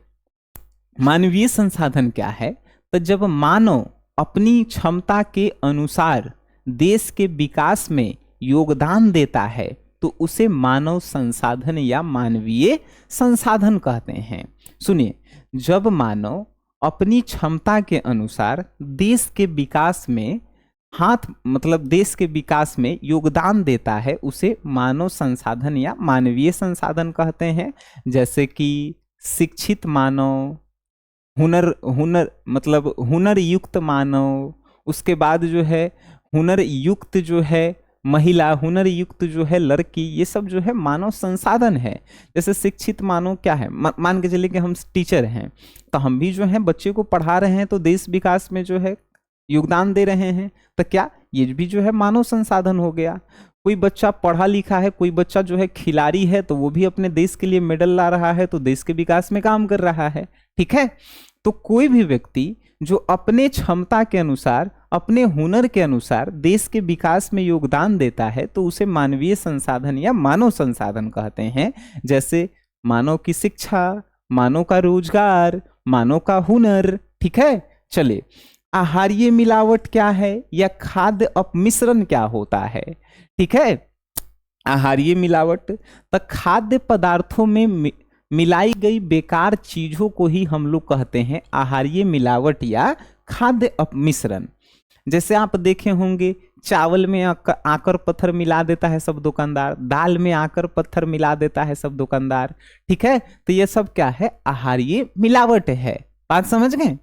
Speaker 1: मानवीय संसाधन क्या है? तो जब मानव अपनी क्षमता के अनुसार देश के विकास में योगदान देता है तो उसे मानव संसाधन या मानवीय संसाधन कहते हैं। सुनिए, जब मानव अपनी क्षमता के अनुसार देश के विकास में देश के विकास में योगदान देता है उसे मानव संसाधन या मानवीय संसाधन कहते हैं। जैसे कि शिक्षित मानव, हुनर हुनर मतलब हुनर युक्त मानव, उसके बाद जो है हुनर युक्त जो है महिला, हुनर युक्त जो है लड़की, ये सब जो है मानव संसाधन है। जैसे शिक्षित मानव क्या है, मान के चलिए कि हम टीचर हैं, तो हम भी जो है बच्चे को पढ़ा रहे हैं, तो देश विकास में जो है योगदान दे रहे हैं, तो क्या ये भी जो है मानव संसाधन हो गया। कोई बच्चा पढ़ा लिखा है, कोई बच्चा जो है खिलाड़ी है, तो वो भी अपने देश के लिए मेडल ला रहा है, तो देश के विकास में काम कर रहा है। ठीक है, तो कोई भी व्यक्ति जो अपने क्षमता के अनुसार, अपने हुनर के अनुसार देश के विकास में योगदान देता है, तो उसे मानवीय संसाधन या मानव संसाधन कहते हैं। जैसे मानव की शिक्षा, मानव का रोजगार, मानव का हुनर। ठीक है, चलिए आहारीय मिलावट क्या है या खाद्य अपमिश्रण क्या होता है। ठीक है, आहारीय मिलावट तो खाद्य पदार्थों में मिलाई गई बेकार चीजों को ही हम लोग कहते हैं आहारीय मिलावट या खाद्य अपमिश्रण। जैसे आप देखे होंगे चावल में आकर पत्थर मिला देता है सब दुकानदार, दाल में आकर पत्थर मिला देता है सब दुकानदार। ठीक है, तो ये सब क्या है, आहारीय मिलावट है। बात समझ गए।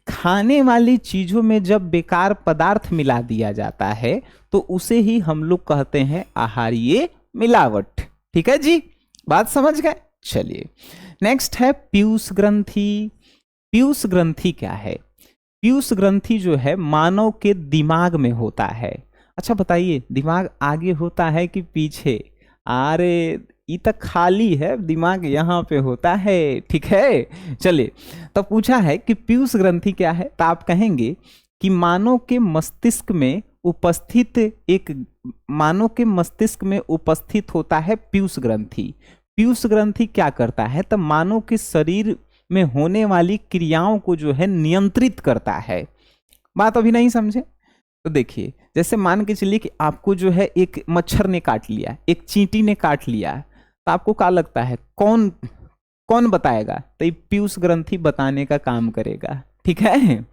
Speaker 1: खाने वाली चीजों में जब बेकार पदार्थ मिला दिया जाता है तो उसे ही हम लोग कहते हैं आहारीय मिलावट। ठीक है जी, बात समझ गए। चलिए नेक्स्ट है पीयूष ग्रंथि। पीयूष ग्रंथि क्या है? पीयूष ग्रंथि जो है मानव के दिमाग में होता है। अच्छा बताइए, दिमाग आगे होता है कि पीछे? अरे ये तो खाली है, दिमाग यहाँ पे होता है। ठीक है, चलिए तो पूछा है कि पीयूष ग्रंथि क्या है, तो आप कहेंगे कि मानव के मस्तिष्क में उपस्थित होता है पीयूष ग्रंथि। पीयूष ग्रंथि क्या करता है, तो मानव के शरीर में होने वाली क्रियाओं को जो है नियंत्रित करता है। बात अभी नहीं समझे? तो देखिए, जैसे मान के चलिए कि आपको जो है एक मच्छर ने काट लिया, एक चींटी ने काट लिया, तो आपको क्या लगता है कौन बताएगा? तो ये पीयूष ग्रंथि बताने का काम करेगा। ठीक है,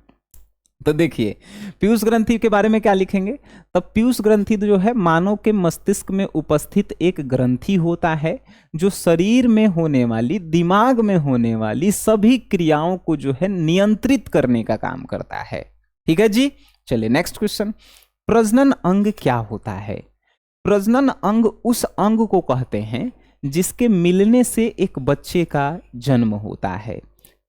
Speaker 1: तो देखिए पीयूष ग्रंथि के बारे में क्या लिखेंगे। तब पीयूष ग्रंथि जो है मानव के मस्तिष्क में उपस्थित एक ग्रंथि होता है जो शरीर में होने वाली, दिमाग में होने वाली सभी क्रियाओं को जो है नियंत्रित करने का काम करता है। ठीक है जी, चलिए नेक्स्ट क्वेश्चन। प्रजनन अंग क्या होता है? प्रजनन अंग उस अंग को कहते हैं जिसके मिलने से एक बच्चे का जन्म होता है।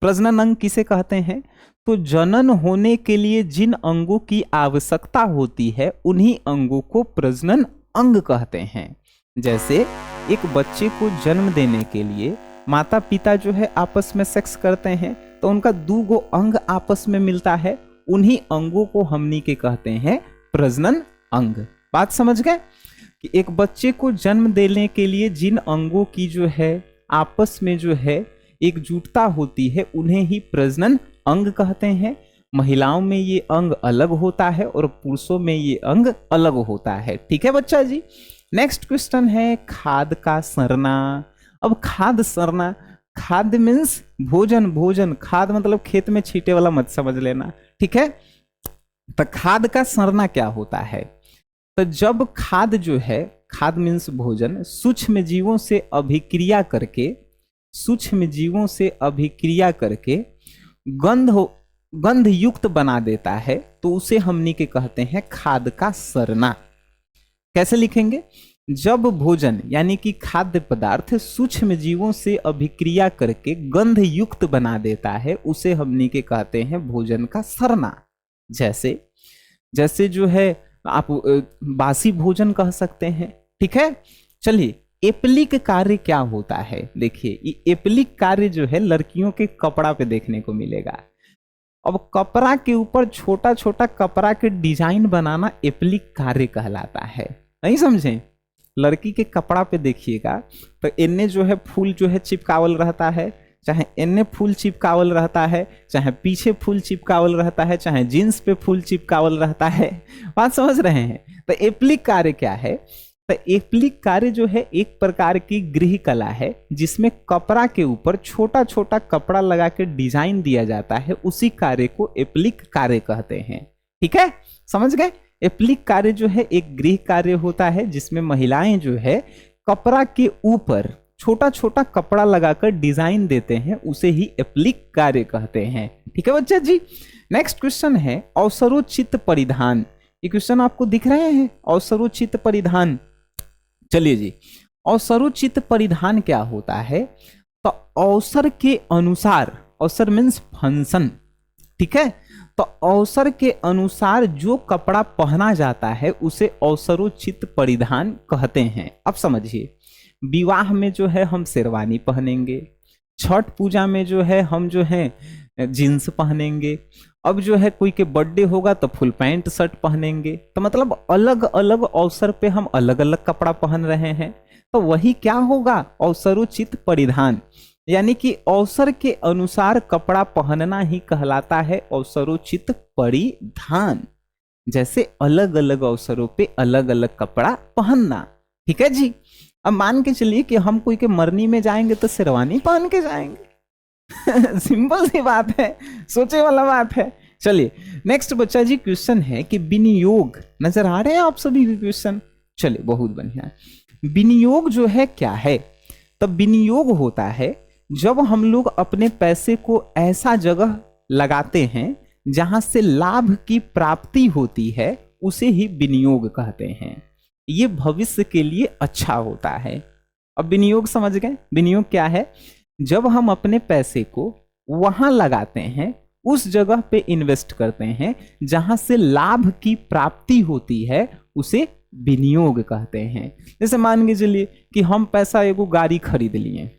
Speaker 1: प्रजनन अंग किसे कहते हैं? तो जनन होने के लिए जिन अंगों की आवश्यकता होती है उन्हीं अंगों को प्रजनन अंग कहते हैं। जैसे एक बच्चे को जन्म देने के लिए माता पिता जो है आपस में सेक्स करते हैं, तो उनका 2 अंग आपस में मिलता है, उन्हीं अंगों को हमनी के कहते हैं प्रजनन अंग। बात समझ गए कि एक बच्चे को जन्म देने के लिए जिन अंगों की जो है आपस में जो है एकजुटता होती है उन्हें ही प्रजनन अंग कहते हैं। महिलाओं में ये अंग अलग होता है और पुरुषों में ये अंग अलग होता है। ठीक है बच्चा जी। नेक्स्ट क्वेश्चन है खाद का सरना। अब खाद सरना, खाद मीन्स भोजन, खाद मतलब खेत में छींटे वाला मत समझ लेना। ठीक है, तो खाद का सरना क्या होता है? तो जब खाद जो है, खाद मीन्स भोजन, सूक्ष्म जीवों से अभिक्रिया करके गंध युक्त बना देता है, तो उसे हमनी के कहते हैं खाद का सरना। कैसे लिखेंगे? जब भोजन यानी कि खाद्य पदार्थ सूक्ष्म जीवों से अभिक्रिया करके गंध युक्त बना देता है, उसे हमनी के कहते हैं भोजन का सरना। जैसे जो है आप बासी भोजन कह सकते हैं। ठीक है, चलिए एप्लिक कार्य क्या होता है? देखिए ये एप्लिक कार्य जो है लड़कियों के कपड़ा पे देखने को मिलेगा। अब कपड़ा के ऊपर छोटा छोटा कपड़ा के डिजाइन बनाना एप्लिक कार्य कहलाता है। नहीं समझे? लड़की के कपड़ा पे देखिएगा तो इन्ने जो है फूल जो है चिपकावल रहता है, चाहे इन्ने फूल चिपकावल रहता है, चाहे पीछे फूल चिपकावल रहता है, चाहे जींस पे फूल चिपकावल रहता है। बात समझ रहे हैं? तो एप्लिक कार्य क्या है? तो एप्लिक कार्य जो है एक प्रकार की गृह कला है जिसमें कपड़ा के ऊपर छोटा छोटा कपड़ा लगा के डिजाइन दिया जाता है, उसी कार्य को एप्लिक कार्य कहते हैं। ठीक है, समझ गए? एप्लिक कार्य जो है एक गृह कार्य होता है जिसमें महिलाएं जो है कपड़ा के ऊपर छोटा छोटा कपड़ा लगाकर डिजाइन देते हैं, उसे ही एप्लिक कार्य कहते हैं। ठीक है बच्चा जी। नेक्स्ट क्वेश्चन है अवसरोचित परिधान ये क्वेश्चन आपको दिख रहे हैं, अवसरोचित परिधान। चलिए जी, अवसरोचित परिधान क्या होता है? तो अवसर के अनुसार, अवसर मीन्स फंक्शन, ठीक है, तो अवसर के अनुसार जो कपड़ा पहना जाता है उसे अवसरोचित परिधान कहते हैं। अब समझिए, विवाह में जो है हम शेरवानी पहनेंगे, छठ पूजा में जो है हम जो है जींस पहनेंगे, अब जो है कोई के बर्थडे होगा तो फुल पैंट शर्ट पहनेंगे। तो मतलब अलग अलग अवसर पे हम अलग अलग कपड़ा पहन रहे हैं, तो वही क्या होगा? अवसरोचित परिधान, यानी कि अवसर के अनुसार कपड़ा पहनना ही कहलाता है अवसरोचित परिधान। जैसे अलग अलग अवसरों पे अलग अलग कपड़ा पहनना, ठीक है जी। अब मान के चलिए कि हम कोई के मरनी में जाएंगे तो शेरवानी पहन के जाएंगे। सिंपल सी बात है, सोचे वाला बात है। चलिए नेक्स्ट बच्चा जी क्वेश्चन है कि विनियोग, नजर आ रहे हैं आप सभी के क्वेश्चन? चलिए बहुत बढ़िया। विनियोग जो है क्या है? तब विनियोग होता है जब हम लोग अपने पैसे को ऐसा जगह लगाते हैं जहां से लाभ की प्राप्ति होती है, उसे ही विनियोग कहते हैं। ये भविष्य के लिए अच्छा होता है। अब विनियोग समझ गए? विनियोग क्या है? जब हम अपने पैसे को वहां लगाते हैं, उस जगह पे इन्वेस्ट करते हैं जहां से लाभ की प्राप्ति होती है, उसे विनियोग कहते हैं। जैसे मान के चलिए कि हम पैसा एगो गाड़ी खरीद लिए,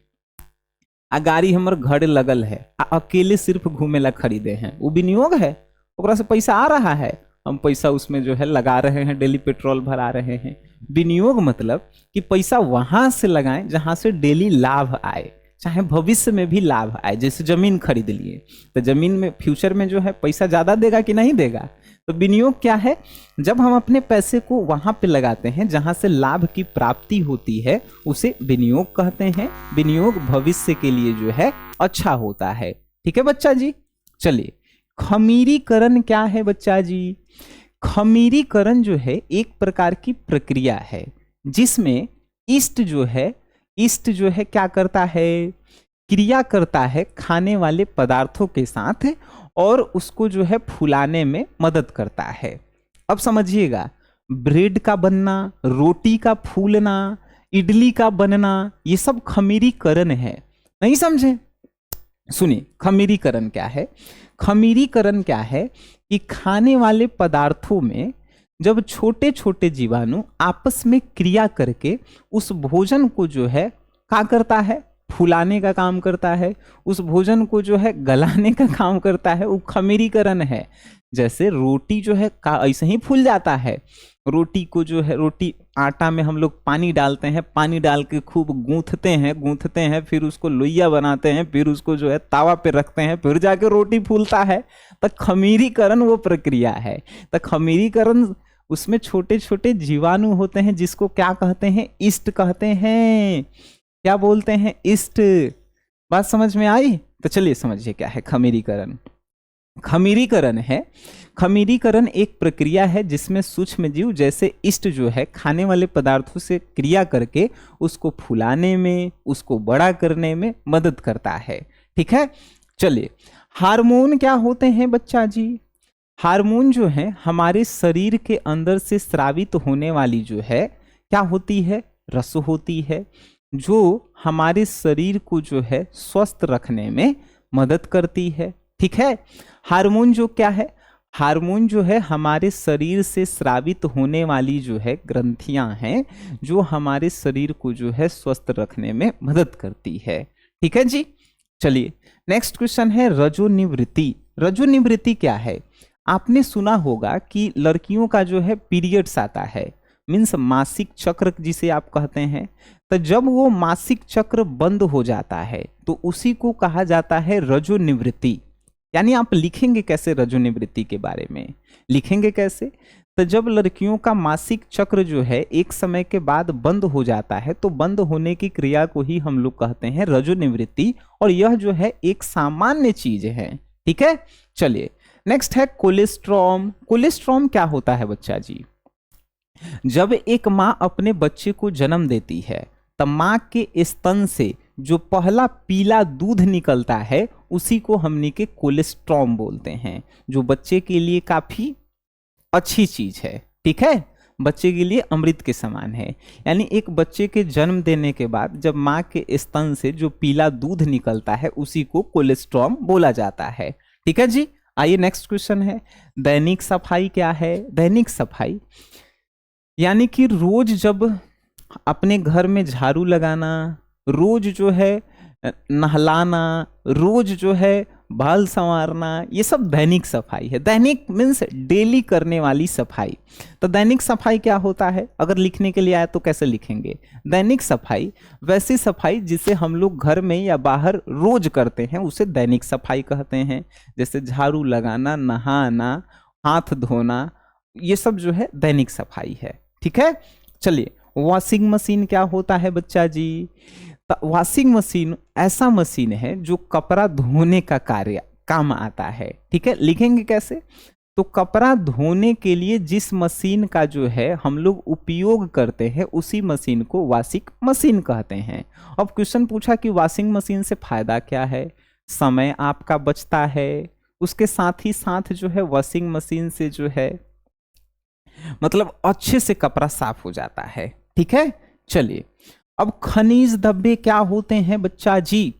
Speaker 1: आ गाड़ी हमर घर लगल है, अकेले सिर्फ घूमे ला खरीदे हैं, वो विनियोग है। ओकरा से पैसा आ रहा है, हम पैसा उसमें जो है लगा रहे हैं, डेली पेट्रोल भरा रहे हैं। विनियोग मतलब कि पैसा वहां से लगाएं जहां से डेली लाभ आए, चाहे भविष्य में भी लाभ आए। जैसे जमीन खरीद लिए तो जमीन में फ्यूचर में जो है पैसा ज्यादा देगा कि नहीं देगा? तो विनियोग क्या है? जब हम अपने पैसे को वहां पे लगाते हैं जहां से लाभ की प्राप्ति होती है, उसे विनियोग कहते हैं। विनियोग भविष्य के लिए जो है अच्छा होता है, ठीक है बच्चा जी। चलिए, खमीरीकरण क्या है बच्चा जी? खमीरीकरण जो है एक प्रकार की प्रक्रिया है जिसमें ईस्ट जो है क्या करता है? क्रिया करता है खाने वाले पदार्थों के साथ और उसको जो है फुलाने में मदद करता है। अब समझिएगा, ब्रेड का बनना, रोटी का फूलना, इडली का बनना, ये सब खमीरीकरण है। नहीं समझे? सुनिए, खमीरीकरण क्या है? खमीरीकरण क्या है कि खाने वाले पदार्थों में जब छोटे छोटे जीवाणु आपस में क्रिया करके उस भोजन को जो है क्या करता है? फुलाने का काम करता है, उस भोजन को जो है गलाने का काम करता है, वो खमीरीकरण है। जैसे रोटी जो है का ऐसे ही फूल जाता है। रोटी को जो है, रोटी आटा में हम लोग पानी डालते हैं, पानी डाल के खूब गूंथते हैं, फिर उसको लोइया बनाते हैं, फिर उसको जो है तावा पे रखते हैं, फिर जाके रोटी फूलता है। तो खमीरीकरण वो प्रक्रिया है। तो खमीरीकरण, उसमें छोटे छोटे जीवाणु होते हैं जिसको क्या कहते हैं? ईस्ट कहते हैं। क्या बोलते हैं? ईस्ट। बात समझ में आई? तो चलिए समझिए क्या है खमीरीकरण। खमीरीकरण एक प्रक्रिया है जिसमें सूक्ष्म जीव जैसे ईस्ट जो है खाने वाले पदार्थों से क्रिया करके उसको फुलाने में, उसको बड़ा करने में मदद करता है, ठीक है। चलिए, हार्मोन क्या होते हैं बच्चा जी? हार्मोन जो है हमारे शरीर के अंदर से स्रावित होने वाली जो है क्या होती है? रस होती है, जो हमारे शरीर को जो है स्वस्थ रखने में मदद करती है, ठीक है। हार्मोन जो क्या है? हार्मोन जो है हमारे शरीर से स्रावित होने वाली जो है ग्रंथियां हैं, जो हमारे शरीर को जो है स्वस्थ रखने में मदद करती है, ठीक है जी। चलिए नेक्स्ट क्वेश्चन है रजोनिवृत्ति। रजोनिवृत्ति क्या है? आपने सुना होगा कि लड़कियों का जो है पीरियड्स आता है, मीन्स मासिक चक्र जिसे आप कहते हैं। तो जब वो मासिक चक्र बंद हो जाता है तो उसी को कहा जाता है रजोनिवृत्ति। यानी आप लिखेंगे कैसे रजोनिवृत्ति के बारे में? लिखेंगे कैसे? तो जब लड़कियों का मासिक चक्र जो है एक समय के बाद बंद हो जाता है, तो बंद होने की क्रिया को ही हम लोग कहते हैं रजोनिवृत्ति, और यह जो है एक सामान्य चीज है, ठीक है। चलिए नेक्स्ट है कोलेस्ट्रॉम। कोलेस्ट्रॉम क्या होता है बच्चा जी? जब एक माँ अपने बच्चे को जन्म देती है तब माँ के स्तन से जो पहला पीला दूध निकलता है उसी को हमने के कोलेस्ट्रॉम बोलते हैं, जो बच्चे के लिए काफी अच्छी चीज है, ठीक है, बच्चे के लिए अमृत के समान है। यानी एक बच्चे के जन्म देने के बाद जब माँ के स्तन से जो पीला दूध निकलता है उसी को कोलेस्ट्रॉम बोला जाता है। ठीक है जी, आइए नेक्स्ट क्वेश्चन है, दैनिक सफाई क्या है? दैनिक सफाई यानी कि रोज जब अपने घर में झाड़ू लगाना, रोज जो है नहलाना, रोज जो है बाल संवारना, ये सब दैनिक सफाई है। दैनिक मीन्स डेली करने वाली सफाई। तो दैनिक सफाई क्या होता है? अगर लिखने के लिए आए तो कैसे लिखेंगे? दैनिक सफाई वैसी सफाई जिसे हम लोग घर में या बाहर रोज करते हैं उसे दैनिक सफाई कहते हैं। जैसे झाड़ू लगाना, नहाना, हाथ धोना, ये सब जो है दैनिक सफाई है। ठीक है, चलिए वॉशिंग मशीन क्या होता है बच्चा जी? वॉशिंग मशीन ऐसा मशीन है जो कपड़ा धोने का कार्य काम आता है। ठीक है, लिखेंगे कैसे? तो कपड़ा धोने के लिए जिस मशीन का जो है हम लोग उपयोग करते हैं उसी मशीन को वॉशिंग मशीन कहते हैं। अब क्वेश्चन पूछा कि वॉशिंग मशीन से फायदा क्या है? समय आपका बचता है, उसके साथ ही साथ जो है वॉशिंग मशीन से जो है मतलब अच्छे से कपड़ा साफ हो जाता है। ठीक है, चलिए अब खनिज धब्बे क्या होते हैं बच्चा जी?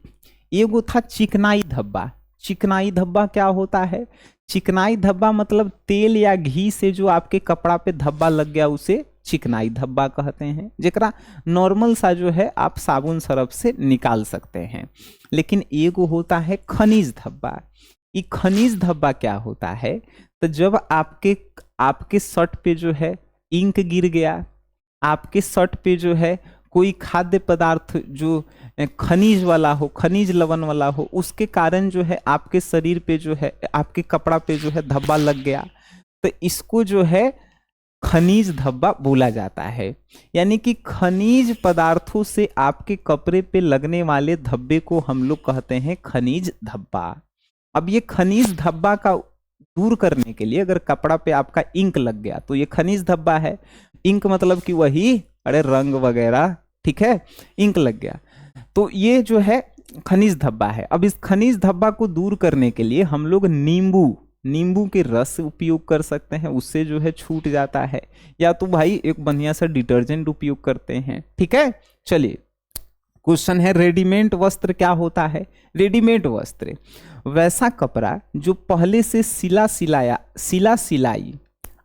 Speaker 1: एगो था चिकनाई धब्बा। चिकनाई धब्बा क्या होता है? चिकनाई धब्बा मतलब तेल या घी से जो आपके कपड़ा पे धब्बा लग गया उसे चिकनाई धब्बा कहते हैं, जेकरा नॉर्मल सा जो है आप साबुन सरफ से निकाल सकते हैं। लेकिन एगो होता है खनिज धब्बा। ये खनिज धब्बा क्या होता है? तो जब आपके शर्ट पे जो है इंक गिर गया, आपके शर्ट पे जो है कोई खाद्य पदार्थ जो खनिज वाला हो, खनिज लवण वाला हो, उसके कारण जो है आपके शरीर पे जो है, आपके कपड़ा पे जो है धब्बा लग गया, तो इसको जो है खनिज धब्बा बोला जाता है। यानी कि खनिज पदार्थों से आपके कपड़े पे लगने वाले धब्बे को हम लोग कहते हैं खनिज धब्बा। अब ये खनिज धब्बा का दूर करने के लिए अगर कपड़ा पे आपका इंक लग गया तो ये खनिज धब्बा है। इंक मतलब कि वही रंग वगैरह, ठीक है, इंक लग गया तो ये जो है खनिज धब्बा है। अब इस खनिज धब्बा को दूर करने के लिए हम लोग नींबू के रस उपयोग कर सकते हैं, उससे जो है छूट जाता है, या तो भाई एक बढ़िया सा डिटर्जेंट उपयोग करते हैं। ठीक है, चलिए क्वेश्चन है रेडीमेड वस्त्र क्या होता है? रेडीमेड वस्त्र वैसा कपड़ा जो पहले से सिला सिलाई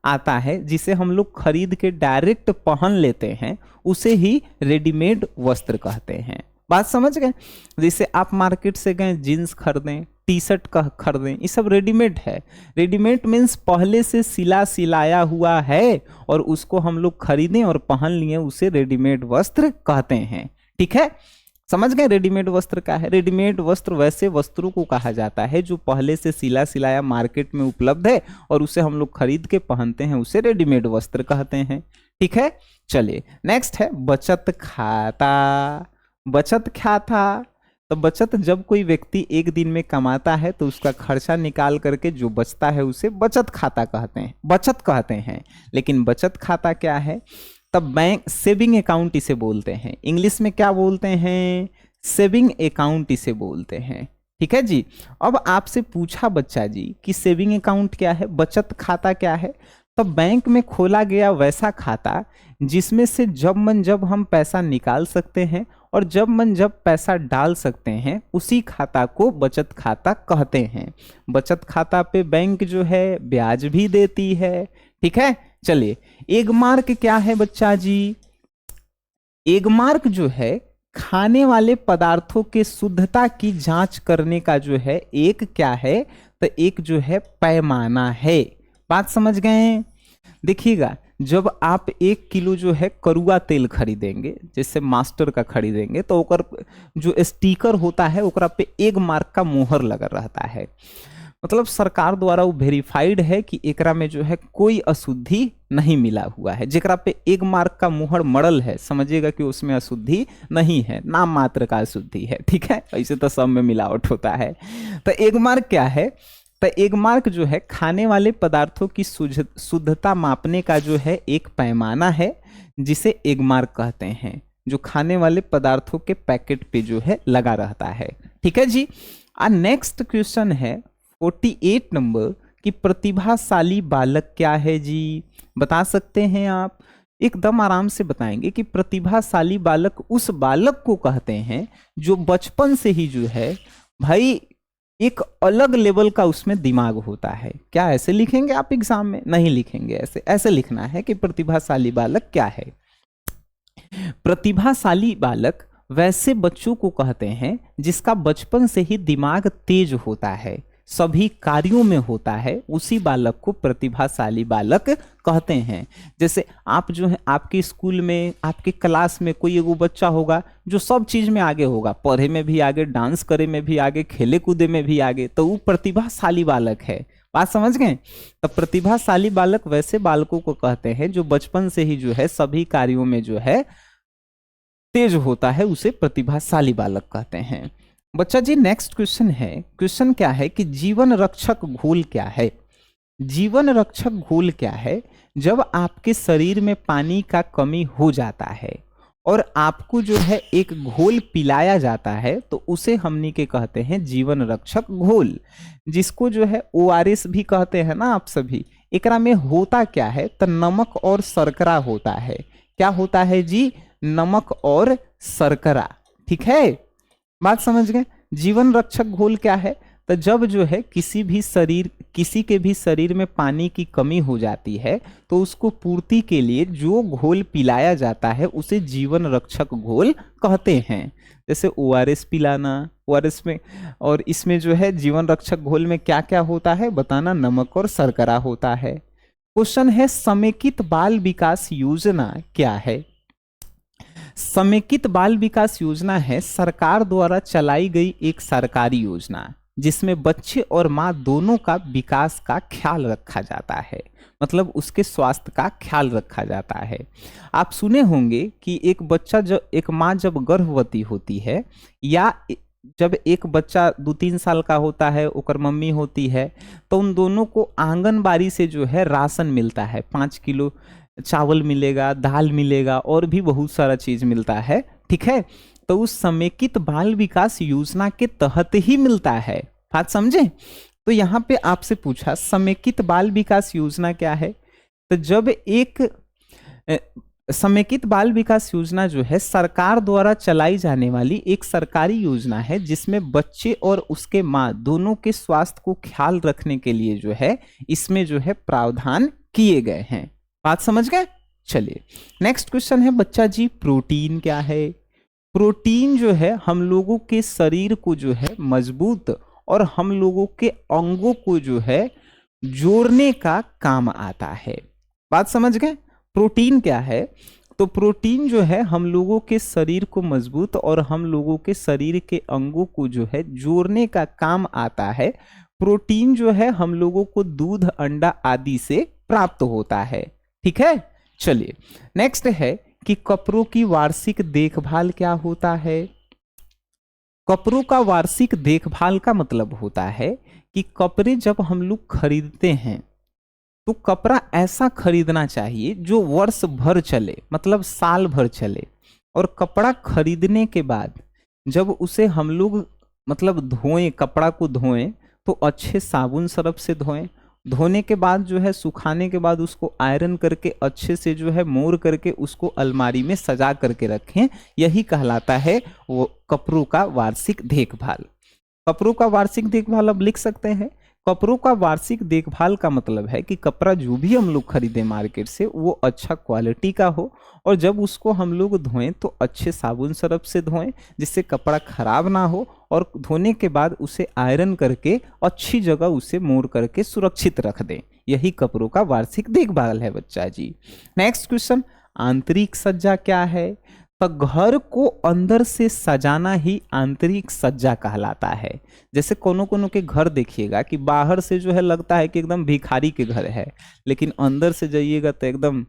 Speaker 1: आता है, जिसे हम लोग खरीद के डायरेक्ट पहन लेते हैं, उसे ही रेडीमेड वस्त्र कहते हैं। बात समझ गए? जैसे आप मार्केट से गए जीन्स खरीदें, टी शर्ट का खरीदें, ये सब रेडीमेड है। रेडीमेड मीन्स पहले से सिलाया हुआ है और उसको हम लोग खरीदें और पहन लिए, उसे रेडीमेड वस्त्र कहते हैं। ठीक है, समझ गए रेडीमेड वस्त्र का है? रेडीमेड वस्त्र वैसे वस्त्रों को कहा जाता है जो पहले से सिलाया मार्केट में उपलब्ध है और उसे हम लोग खरीद के पहनते हैं, उसे रेडीमेड वस्त्र कहते हैं। ठीक है, चलिए नेक्स्ट है बचत खाता। बचत खाता, तो बचत जब कोई व्यक्ति एक दिन में कमाता है तो उसका खर्चा निकाल करके जो बचता है उसे बचत खाता कहते हैं, बचत कहते हैं। लेकिन बचत खाता क्या है? तब बैंक सेविंग अकाउंट इसे बोलते हैं। इंग्लिश में क्या बोलते हैं? सेविंग अकाउंट इसे बोलते हैं। ठीक है जी, अब आपसे पूछा बच्चा जी कि सेविंग अकाउंट क्या है, बचत खाता क्या है? तो बैंक में खोला गया वैसा खाता जिसमें से जब मन जब हम पैसा निकाल सकते हैं और जब मन जब पैसा डाल सकते हैं, उसी खाता को बचत खाता कहते हैं। बचत खाता पे बैंक जो है ब्याज भी देती है। ठीक है, चलिए एगमार्क क्या है बच्चा जी? एगमार्क जो है खाने वाले पदार्थों के शुद्धता की जांच करने का जो है एक क्या है? तो एक जो है पैमाना है। बात समझ गए? देखिएगा, जब आप 1 किलो जो है करुआ तेल खरीदेंगे, जैसे मास्टर का खरीदेंगे, तो ओकर जो स्टिकर होता है ओकरा पे एगमार्क का मोहर लगा रहता है। मतलब सरकार द्वारा वो वेरीफाइड है कि एकरा में जो है कोई अशुद्धि नहीं मिला हुआ है। जेकरा पे एगमार्क का मुहर मरल है, समझिएगा कि उसमें अशुद्धि नहीं है, नाम मात्र का अशुद्धि है। ठीक है, ऐसे तो सब में मिलावट होता है। तो एगमार्क क्या है? तो एगमार्क जो है खाने वाले पदार्थों की शुद्धता मापने का जो है एक पैमाना है, जिसे एगमार्क कहते हैं, जो खाने वाले पदार्थों के पैकेट पे जो है लगा रहता है। ठीक है जी, नेक्स्ट क्वेश्चन है 48 नंबर, कि प्रतिभाशाली बालक क्या है जी? बता सकते हैं आप? एकदम आराम से बताएंगे कि प्रतिभाशाली बालक उस बालक को कहते हैं जो बचपन से ही जो है भाई एक अलग लेवल का उसमें दिमाग होता है। क्या ऐसे लिखेंगे आप एग्जाम में? नहीं लिखेंगे ऐसे। ऐसे लिखना है कि प्रतिभाशाली बालक क्या है। प्रतिभाशाली बालक वैसे बच्चों को कहते हैं जिसका बचपन से ही दिमाग तेज होता है, सभी कार्यों में होता है, उसी बालक को प्रतिभाशाली बालक कहते हैं। जैसे आप जो है आपके स्कूल में, आपके क्लास में कोई एगो बच्चा होगा जो सब चीज में आगे होगा, पढ़े में भी आगे, डांस करे में भी आगे, खेले कूदे में भी आगे, तो वो प्रतिभाशाली बालक है। बात समझ गए? तो प्रतिभाशाली बालक वैसे बालकों को कहते हैं जो बचपन से ही जो है सभी कार्यों में जो है तेज होता है, उसे प्रतिभाशाली बालक कहते हैं। बच्चा जी नेक्स्ट क्वेश्चन है। क्वेश्चन क्या है कि जीवन रक्षक घोल क्या है? जीवन रक्षक घोल क्या है? जब आपके शरीर में पानी का कमी हो जाता है और आपको जो है एक घोल पिलाया जाता है तो उसे हमनी के कहते हैं जीवन रक्षक घोल, जिसको जो है ORS भी कहते हैं ना आप सभी। एकरा में होता क्या है? तो नमक और शर्करा होता है। क्या होता है जी? नमक और शर्करा। ठीक है, बात समझ गए? जीवन रक्षक घोल क्या है? तो जब जो है किसी के भी शरीर में पानी की कमी हो जाती है तो उसको पूर्ति के लिए जो घोल पिलाया जाता है उसे जीवन रक्षक घोल कहते हैं। जैसे ORS पिलाना, ORS में, और इसमें जो है जीवन रक्षक घोल में क्या क्या होता है बताना? नमक और शर्करा होता है। क्वेश्चन है समेकित बाल विकास योजना क्या है? समेकित बाल विकास योजना है सरकार द्वारा चलाई गई एक सरकारी योजना जिसमें बच्चे और माँ दोनों का विकास का ख्याल रखा जाता है, मतलब उसके स्वास्थ्य का ख्याल रखा जाता है। आप सुने होंगे कि एक माँ जब गर्भवती होती है या जब एक बच्चा 2-3 साल का होता है, ओकर मम्मी होती है, तो उन दोनों को आंगनबाड़ी से जो है राशन मिलता है। 5 किलो चावल मिलेगा, दाल मिलेगा और भी बहुत सारा चीज मिलता है। ठीक है, तो उस समेकित बाल विकास योजना के तहत ही मिलता है। बात समझे? तो यहाँ पे आपसे पूछा समेकित बाल विकास योजना क्या है? तो जब समेकित बाल विकास योजना जो है सरकार द्वारा चलाई जाने वाली एक सरकारी योजना है जिसमें बच्चे और उसके माँ दोनों के स्वास्थ्य को ख्याल रखने के लिए जो है इसमें जो है प्रावधान किए गए हैं। बात समझ गए? चलिए नेक्स्ट क्वेश्चन है बच्चा जी प्रोटीन क्या है? प्रोटीन जो है हम लोगों के शरीर को जो है मजबूत और हम लोगों के अंगों को जो है जोड़ने का काम आता है। बात समझ गए? प्रोटीन क्या है? तो प्रोटीन जो है हम लोगों के शरीर को मजबूत और हम लोगों के शरीर के अंगों को जो है जोड़ने का काम आता है। प्रोटीन जो है हम लोगों को दूध, अंडा आदि से प्राप्त होता है। ठीक है, चलिए नेक्स्ट है कि कपड़ों की वार्षिक देखभाल क्या होता है? कपड़ों का वार्षिक देखभाल का मतलब होता है कि कपड़े जब हम लोग खरीदते हैं तो कपड़ा ऐसा खरीदना चाहिए जो वर्ष भर चले, मतलब साल भर चले। और कपड़ा खरीदने के बाद जब उसे हम लोग मतलब धोएं, कपड़ा को धोएं तो अच्छे साबुन सरफ से धोएं। धोने के बाद जो है सुखाने के बाद उसको आयरन करके अच्छे से जो है मोड़ करके उसको अलमारी में सजा करके रखें। यही कहलाता है वो कपड़ों का वार्षिक देखभाल। कपड़ों का वार्षिक देखभाल अब लिख सकते हैं। कपड़ों का वार्षिक देखभाल का मतलब है कि कपड़ा जो भी हम लोग खरीदे मार्केट से वो अच्छा क्वालिटी का हो और जब उसको हम लोग धोएं तो अच्छे साबुन सरफ से धोएं जिससे कपड़ा खराब ना हो और धोने के बाद उसे आयरन करके अच्छी जगह उसे मोड़ करके सुरक्षित रख दें। यही कपड़ों का वार्षिक देखभाल है बच्चा जी। नेक्स्ट क्वेश्चन, आंतरिक सज्जा क्या है? तो घर को अंदर से सजाना ही आंतरिक सज्जा कहलाता है। जैसे कोनो कोनो के घर देखिएगा कि बाहर से जो है लगता है कि एकदम भिखारी के घर है, लेकिन अंदर से जाइएगा तो एकदम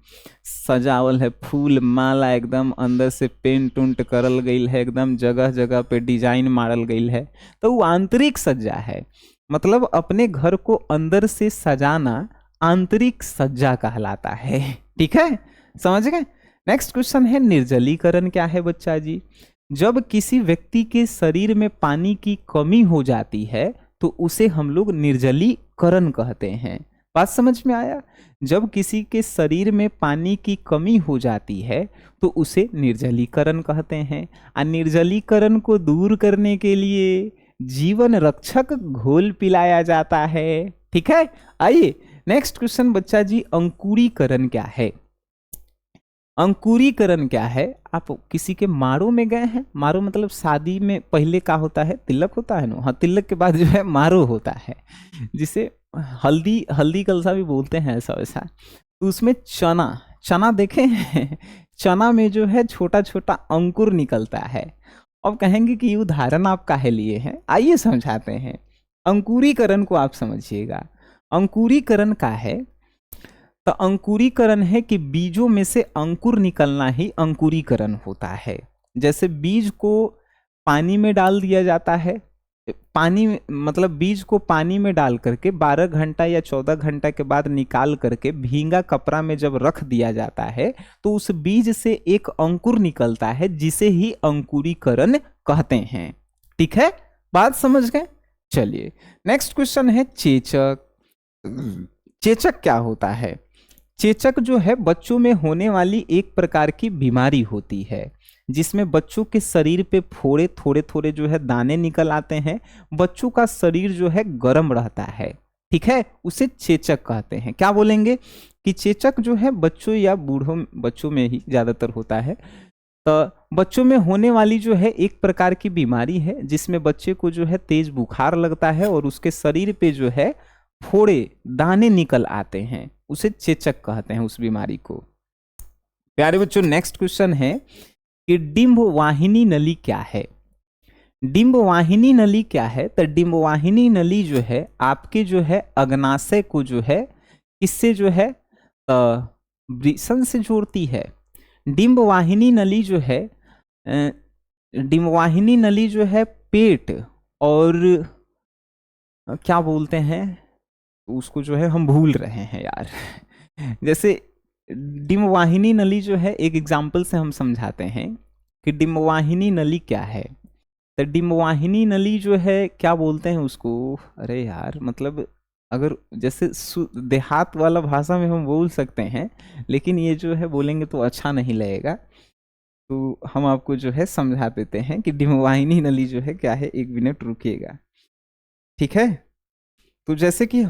Speaker 1: सजावल है, फूल माला एकदम अंदर से पेंट उंट करल गई है, एकदम जगह जगह पे डिजाइन मारल गई है, तो वो आंतरिक सज्जा है। मतलब अपने घर को अंदर से सजाना आंतरिक सज्जा कहलाता है। ठीक है, समझ गए? नेक्स्ट क्वेश्चन है निर्जलीकरण क्या है बच्चा जी? जब किसी व्यक्ति के शरीर में पानी की कमी हो जाती है तो उसे हम लोग निर्जलीकरण कहते हैं। बात समझ में आया? जब किसी के शरीर में पानी की कमी हो जाती है तो उसे निर्जलीकरण कहते हैं। और निर्जलीकरण को दूर करने के लिए जीवन रक्षक घोल पिलाया जाता है। ठीक है, आइए नेक्स्ट क्वेश्चन बच्चा जी, अंकुरीकरण क्या है? अंकुरीकरण क्या है? आप किसी के मारो में गए हैं? मारो मतलब शादी में पहले क्या होता है? तिलक होता है ना। हाँ, तिलक के बाद जो है मारो होता है, जिसे हल्दी हल्दी कलसा भी बोलते हैं, ऐसा वैसा। तो उसमें चना चना देखे हैं चना में जो है छोटा छोटा अंकुर निकलता है। अब कहेंगे कि ये उदाहरण आप काहे लिए हैं, आइए समझाते हैं। अंकुरीकरण को आप समझिएगा। अंकुरीकरण क्या है? तो अंकुरीकरण है कि बीजों में से अंकुर निकलना ही अंकुरीकरण होता है। जैसे बीज को पानी में डाल दिया जाता है, पानी मतलब बीज को पानी में डाल करके 12 घंटा या 14 घंटा के बाद निकाल करके भींगा कपड़ा में जब रख दिया जाता है तो उस बीज से एक अंकुर निकलता है, जिसे ही अंकुरीकरण कहते हैं। ठीक है, बात समझ गए? चलिए नेक्स्ट क्वेश्चन है चेचक। चेचक क्या होता है? चेचक जो है बच्चों में होने वाली एक प्रकार की बीमारी होती है, जिसमें बच्चों के शरीर पे फोड़े थोड़े थोड़े जो है दाने निकल आते हैं। बच्चों का शरीर जो है गर्म रहता है। ठीक है, उसे चेचक कहते हैं। क्या बोलेंगे कि चेचक जो है बच्चों या बूढ़ों बच्चों में ही ज्यादातर होता है। तो बच्चों में होने वाली जो है एक प्रकार की बीमारी है, जिसमें बच्चे को जो है तेज बुखार लगता है और उसके शरीर पे जो है फोड़े दाने निकल आते हैं, उसे चेचक कहते हैं उस बीमारी को। प्यारे बच्चों नेक्स्ट क्वेश्चन है कि डिंब वाहिनी नली क्या है? डिंब वाहिनी नली क्या है? तो डिंब वाहिनी नली जो है आपके जो है अग्नाशय को जो है किससे जो है वृषण से जोड़ती है। डिंब वाहिनी नली जो है डिंब वाहिनी नली जो है पेट और क्या बोलते हैं उसको जो है हम भूल रहे हैं यार जैसे डिंबवाहिनी नली जो है, एक एग्जाम्पल से हम समझाते हैं कि डिंबवाहिनी नली क्या है। तो डिंबवाहिनी नली जो है क्या बोलते हैं उसको, अरे यार मतलब अगर जैसे देहात वाला भाषा में हम बोल सकते हैं, लेकिन ये जो है बोलेंगे तो अच्छा नहीं लगेगा, तो हम आपको जो है समझा देते हैं कि डिंबवाहिनी नली जो है क्या है। एक मिनट रुकिएगा, ठीक है। तो जैसे कि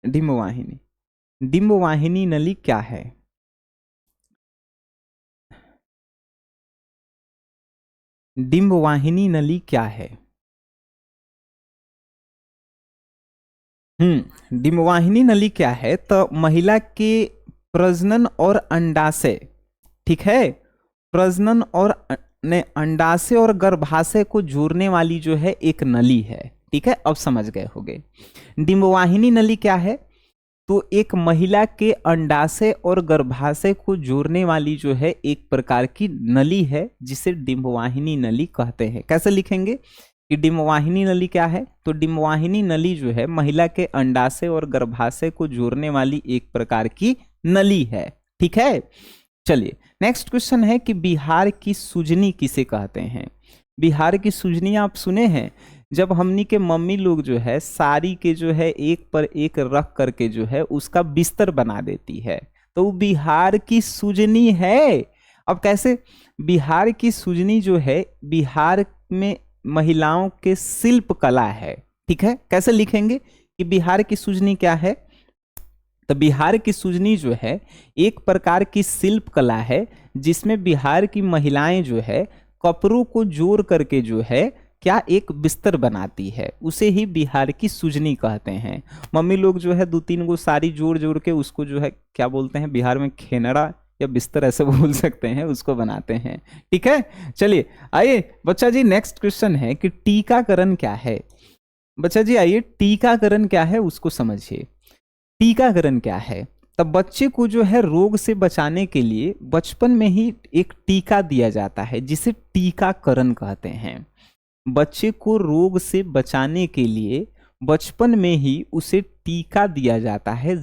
Speaker 1: डिंबवाहिनी नली क्या है? डिंबवाहिनी नली क्या है? डिंबवाहिनी नली क्या है? तो महिला के प्रजनन और अंडाशय, ठीक है, प्रजनन और ने अंडाशय और गर्भाशय को जोड़ने वाली जो है एक नली है। ठीक है, अब समझ गए होंगे। डिंबवाहिनी नली क्या है? तो एक महिला के अंडाशय और गर्भाशय को जोड़ने वाली जो है एक प्रकार की नली है, जिसे डिंबवाहिनी नली कहते हैं। कैसे लिखेंगे कि डिंबवाहिनी नली क्या है? तो डिंबवाहिनी नली जो है महिला के अंडाशय और गर्भाशय को जोड़ने वाली एक प्रकार की नली है। ठीक है, चलिए नेक्स्ट क्वेश्चन है कि बिहार की सुजनी किसे कहते हैं? बिहार की सुजनी आप सुने हैं? जब हमनी के मम्मी लोग जो है साड़ी के जो है एक पर एक रख करके जो है उसका बिस्तर बना देती है, तो वो बिहार की सुजनी है। अब कैसे? बिहार की सुजनी जो है बिहार में महिलाओं के शिल्प कला है। ठीक है, कैसे लिखेंगे कि बिहार की सुजनी क्या है? तो बिहार की सुजनी जो है एक प्रकार की शिल्प कला है, जिसमें बिहार की महिलाएं जो है कपड़ों को जोड़ करके जो है क्या एक बिस्तर बनाती है, उसे ही बिहार की सुजनी कहते हैं। मम्मी लोग जो है 2-3 गो साड़ी जोड़ जोड़ के उसको जो है क्या बोलते हैं बिहार में, खेनड़ा या बिस्तर ऐसे बोल सकते हैं, उसको बनाते हैं। ठीक है, चलिए आइए बच्चा जी नेक्स्ट क्वेश्चन है कि टीकाकरण क्या है? बच्चा जी आइए टीकाकरण क्या है उसको समझिए। टीकाकरण क्या है? तब बच्चे को जो है रोग से बचाने के लिए बचपन में ही एक टीका दिया जाता है, जिसे टीकाकरण कहते हैं। बच्चे को रोग से बचाने के लिए बचपन में ही उसे टीका दिया जाता है।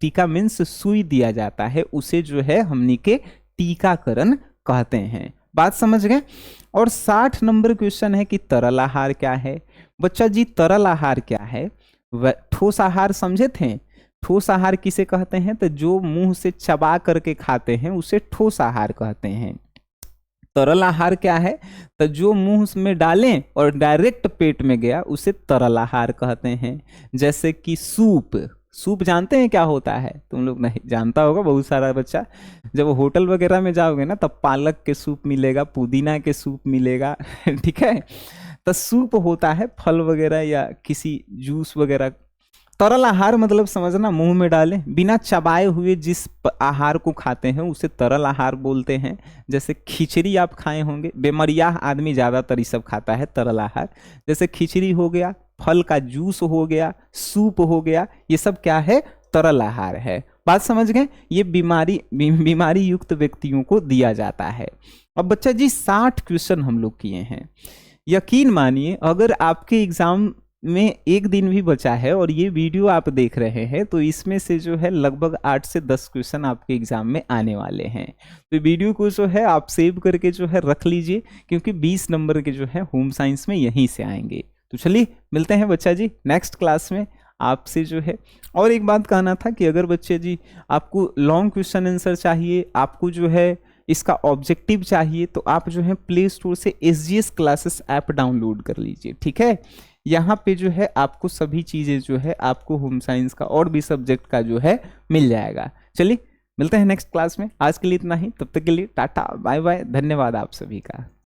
Speaker 1: टीका मीन्स सुई दिया जाता है, उसे जो है हमनी के टीकाकरण कहते हैं। बात समझ गए? और 60 नंबर क्वेश्चन है कि तरल आहार क्या है? बच्चा जी तरल आहार क्या है? ठोस आहार समझे थे? ठोस आहार किसे कहते हैं? तो जो मुंह से चबा करके खाते हैं उसे ठोस आहार कहते हैं। तरल आहार क्या है? तो जो मुंह में डालें और डायरेक्ट पेट में गया उसे तरल आहार कहते हैं। जैसे कि सूप। सूप जानते हैं क्या होता है? तुम लोग नहीं जानता होगा बहुत सारा बच्चा। जब होटल वगैरह में जाओगे ना तब पालक के सूप मिलेगा, पुदीना के सूप मिलेगा ठीक है। तो सूप होता है फल वगैरह या किसी जूस वगैरह। तरल आहार मतलब समझना, मुंह में डालें बिना चबाए हुए जिस आहार को खाते हैं उसे तरल आहार बोलते हैं। जैसे खिचड़ी आप खाए होंगे, बेमरिया आदमी ज़्यादातर ये सब खाता है तरल आहार। जैसे खिचड़ी हो गया, फल का जूस हो गया, सूप हो गया, ये सब क्या है? तरल आहार है। बात समझ गए? ये बीमारी युक्त व्यक्तियों को दिया जाता है। अब बच्चा जी 60 क्वेश्चन हम लोग किए हैं। यकीन मानिए अगर आपके एग्जाम में एक दिन भी बचा है और ये वीडियो आप देख रहे हैं तो इसमें से जो है लगभग 8 से 10 क्वेश्चन आपके एग्जाम में आने वाले हैं। तो वीडियो को जो है आप सेव करके जो है रख लीजिए, क्योंकि 20 नंबर के जो है होम साइंस में यहीं से आएंगे। तो चलिए मिलते हैं बच्चा जी नेक्स्ट क्लास में आपसे जो है। और एक बात कहना था कि अगर बच्चे जी आपको लॉन्ग क्वेश्चन आंसर चाहिए, आपको जो है इसका ऑब्जेक्टिव चाहिए, तो आप जो है प्ले स्टोर से SGS क्लासेस ऐप डाउनलोड कर लीजिए, ठीक है। यहाँ पे जो है आपको सभी चीज़ें जो है आपको होम साइंस का और भी सब्जेक्ट का जो है मिल जाएगा। चलिए मिलते हैं नेक्स्ट क्लास में। आज के लिए इतना ही, तब तक के लिए टाटा बाय बाय, धन्यवाद आप सभी का।